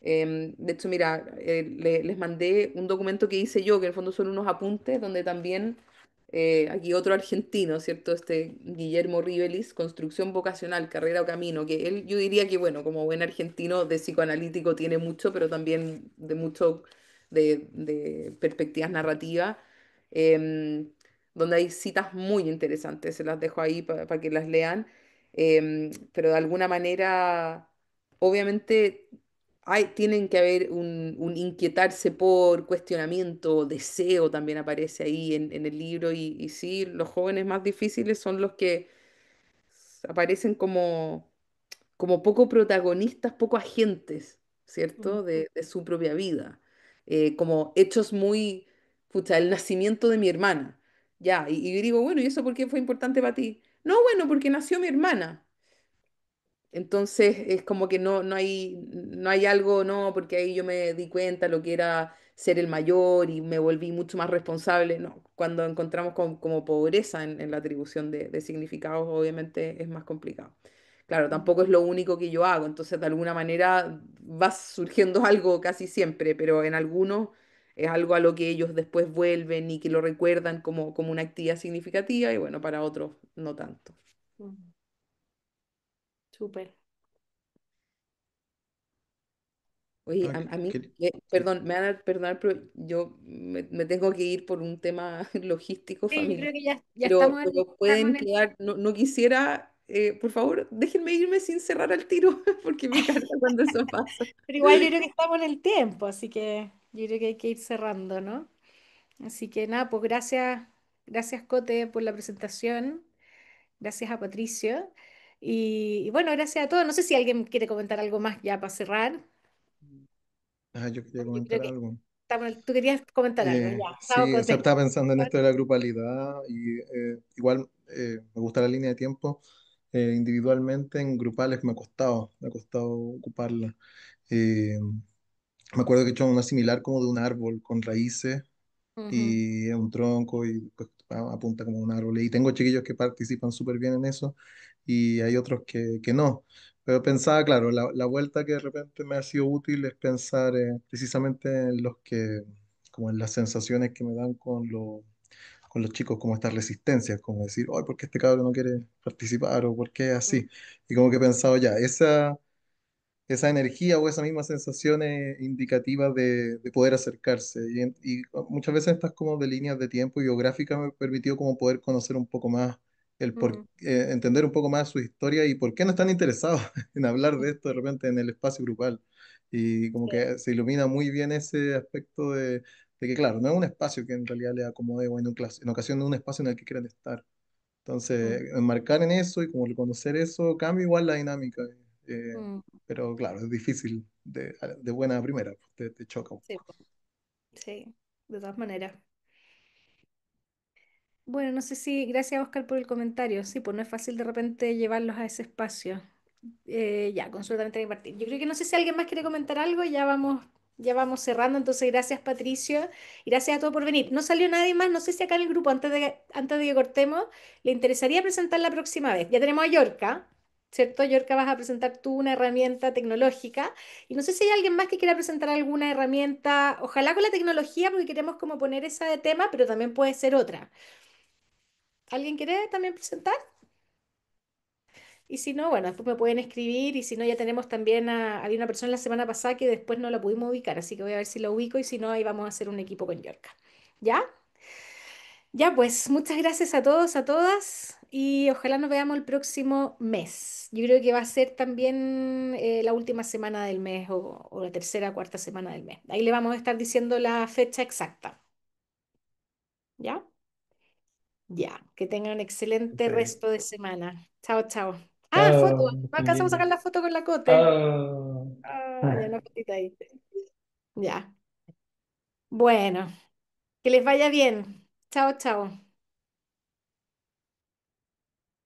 De hecho, mira, les mandé un documento que hice yo, que en el fondo son unos apuntes, donde también, aquí otro argentino, ¿cierto? Este Guillermo Rivelis, Construcción Vocacional, Carrera o Camino, que él, yo diría que, bueno, como buen argentino de psicoanalítico tiene mucho, pero también de mucho de perspectivas narrativas, em, donde hay citas muy interesantes, se las dejo ahí para que las lean, pero de alguna manera, obviamente tienen que haber un inquietarse por cuestionamiento, deseo también aparece ahí en el libro y sí, los jóvenes más difíciles son los que aparecen como poco protagonistas, poco agentes, mm, ¿cierto? De su propia vida, como hechos muy, pucha, el nacimiento de mi hermana, ya, y yo digo, bueno, ¿y eso por qué fue importante para ti? No, bueno, porque nació mi hermana. Entonces es como que no hay algo, no, porque ahí yo me di cuenta lo que era ser el mayor y me volví mucho más responsable. No, cuando encontramos como pobreza en la atribución de significados, obviamente es más complicado. Claro, mm, tampoco es lo único que yo hago, entonces de alguna manera va surgiendo algo casi siempre, pero en algunos es algo a lo que ellos después vuelven y que lo recuerdan como una actividad significativa y bueno, para otros no tanto. mm, súper. Oye, Ah, a mí, sí. perdón, me van a perdonar, pero yo me tengo que ir por un tema logístico Sí, yo familiar, creo que ya pero, estamos pero estamos pueden en el... quedar, no quisiera, por favor, déjenme irme sin cerrar al tiro, porque me carga cuando eso pasa. Pero igual yo creo que estamos en el tiempo, así que yo creo que hay que ir cerrando, ¿no? Así que nada, pues gracias Cote por la presentación, gracias a Patricio y bueno, gracias a todos. No sé si alguien quiere comentar algo más ya para cerrar. Yo quería Yo comentar creo que algo. tú querías comentar algo, ya. Chao, Sí, o sea, Cote. estaba pensando en esto de la grupalidad y igual me gusta la línea de tiempo. Individualmente, en grupales me ha costado ocuparla. Eh, Me acuerdo que he hecho una similar como de un árbol con raíces Ujú, y un tronco y pues, apunta como un árbol. Y tengo chiquillos que participan súper bien en eso y hay otros que no. Pero pensaba, claro, la vuelta que de repente me ha sido útil es pensar precisamente en los que, como en las sensaciones que me dan con los chicos, como estas resistencias, como decir, ay, ¿por qué este cabrón no quiere participar? O ¿por qué es ujú, así? Y como que he pensado, ya, esa energía o esa misma sensación es indicativa de poder acercarse. Y muchas veces estas como de líneas de tiempo y geográficas me permitió como poder conocer un poco más, ujú, entender un poco más su historia y por qué no están interesados en hablar de esto de repente en el espacio grupal. Y como sí, que se ilumina muy bien ese aspecto de que, claro, no es un espacio que en realidad le acomode o en ocasión no es un espacio en el que quieran estar. ujú, Entonces, enmarcar en eso y como reconocer eso cambia igual la dinámica. eh, ujú, pero claro, es difícil de buena primera, pues, te choca un sí, poco. pues, sí, de todas maneras. Bueno, no sé si, gracias Oscar por el comentario. Sí, pues no es fácil de repente llevarlos a ese espacio. Ya, consultamente de Martín. Yo creo que no sé si alguien más quiere comentar algo, ya vamos cerrando. Entonces, gracias Patricio y gracias a todos por venir. No salió nadie más, no sé si acá en el grupo, antes de que cortemos, le interesaría presentar la próxima vez. Ya tenemos a Yorka, ¿cierto? Yorka, vas a presentar tú una herramienta tecnológica y no sé si hay alguien más que quiera presentar alguna herramienta, ojalá con la tecnología, porque queremos como poner esa de tema, pero también puede ser otra. ¿Alguien quiere también presentar? Y si no, bueno, después me pueden escribir y si no, ya tenemos también había una persona la semana pasada que después no la pudimos ubicar, así que voy a ver si la ubico y si no, ahí vamos a hacer un equipo con Yorka. ¿Ya? Ya, pues muchas gracias a todos, a todas y ojalá nos veamos el próximo mes. Yo creo que va a ser también la última semana del mes o la tercera, cuarta semana del mes. Ahí le vamos a estar diciendo la fecha exacta. ¿Ya? Ya, que tengan un excelente Perfecto. resto de semana. Chao, chao. Ah, foto. Chao, No que estén alcanzamos a sacar bien. la foto con la Cote. Ah. Ah, ya una fotita ahí. Ya. Bueno, que les vaya bien. Chao, chao.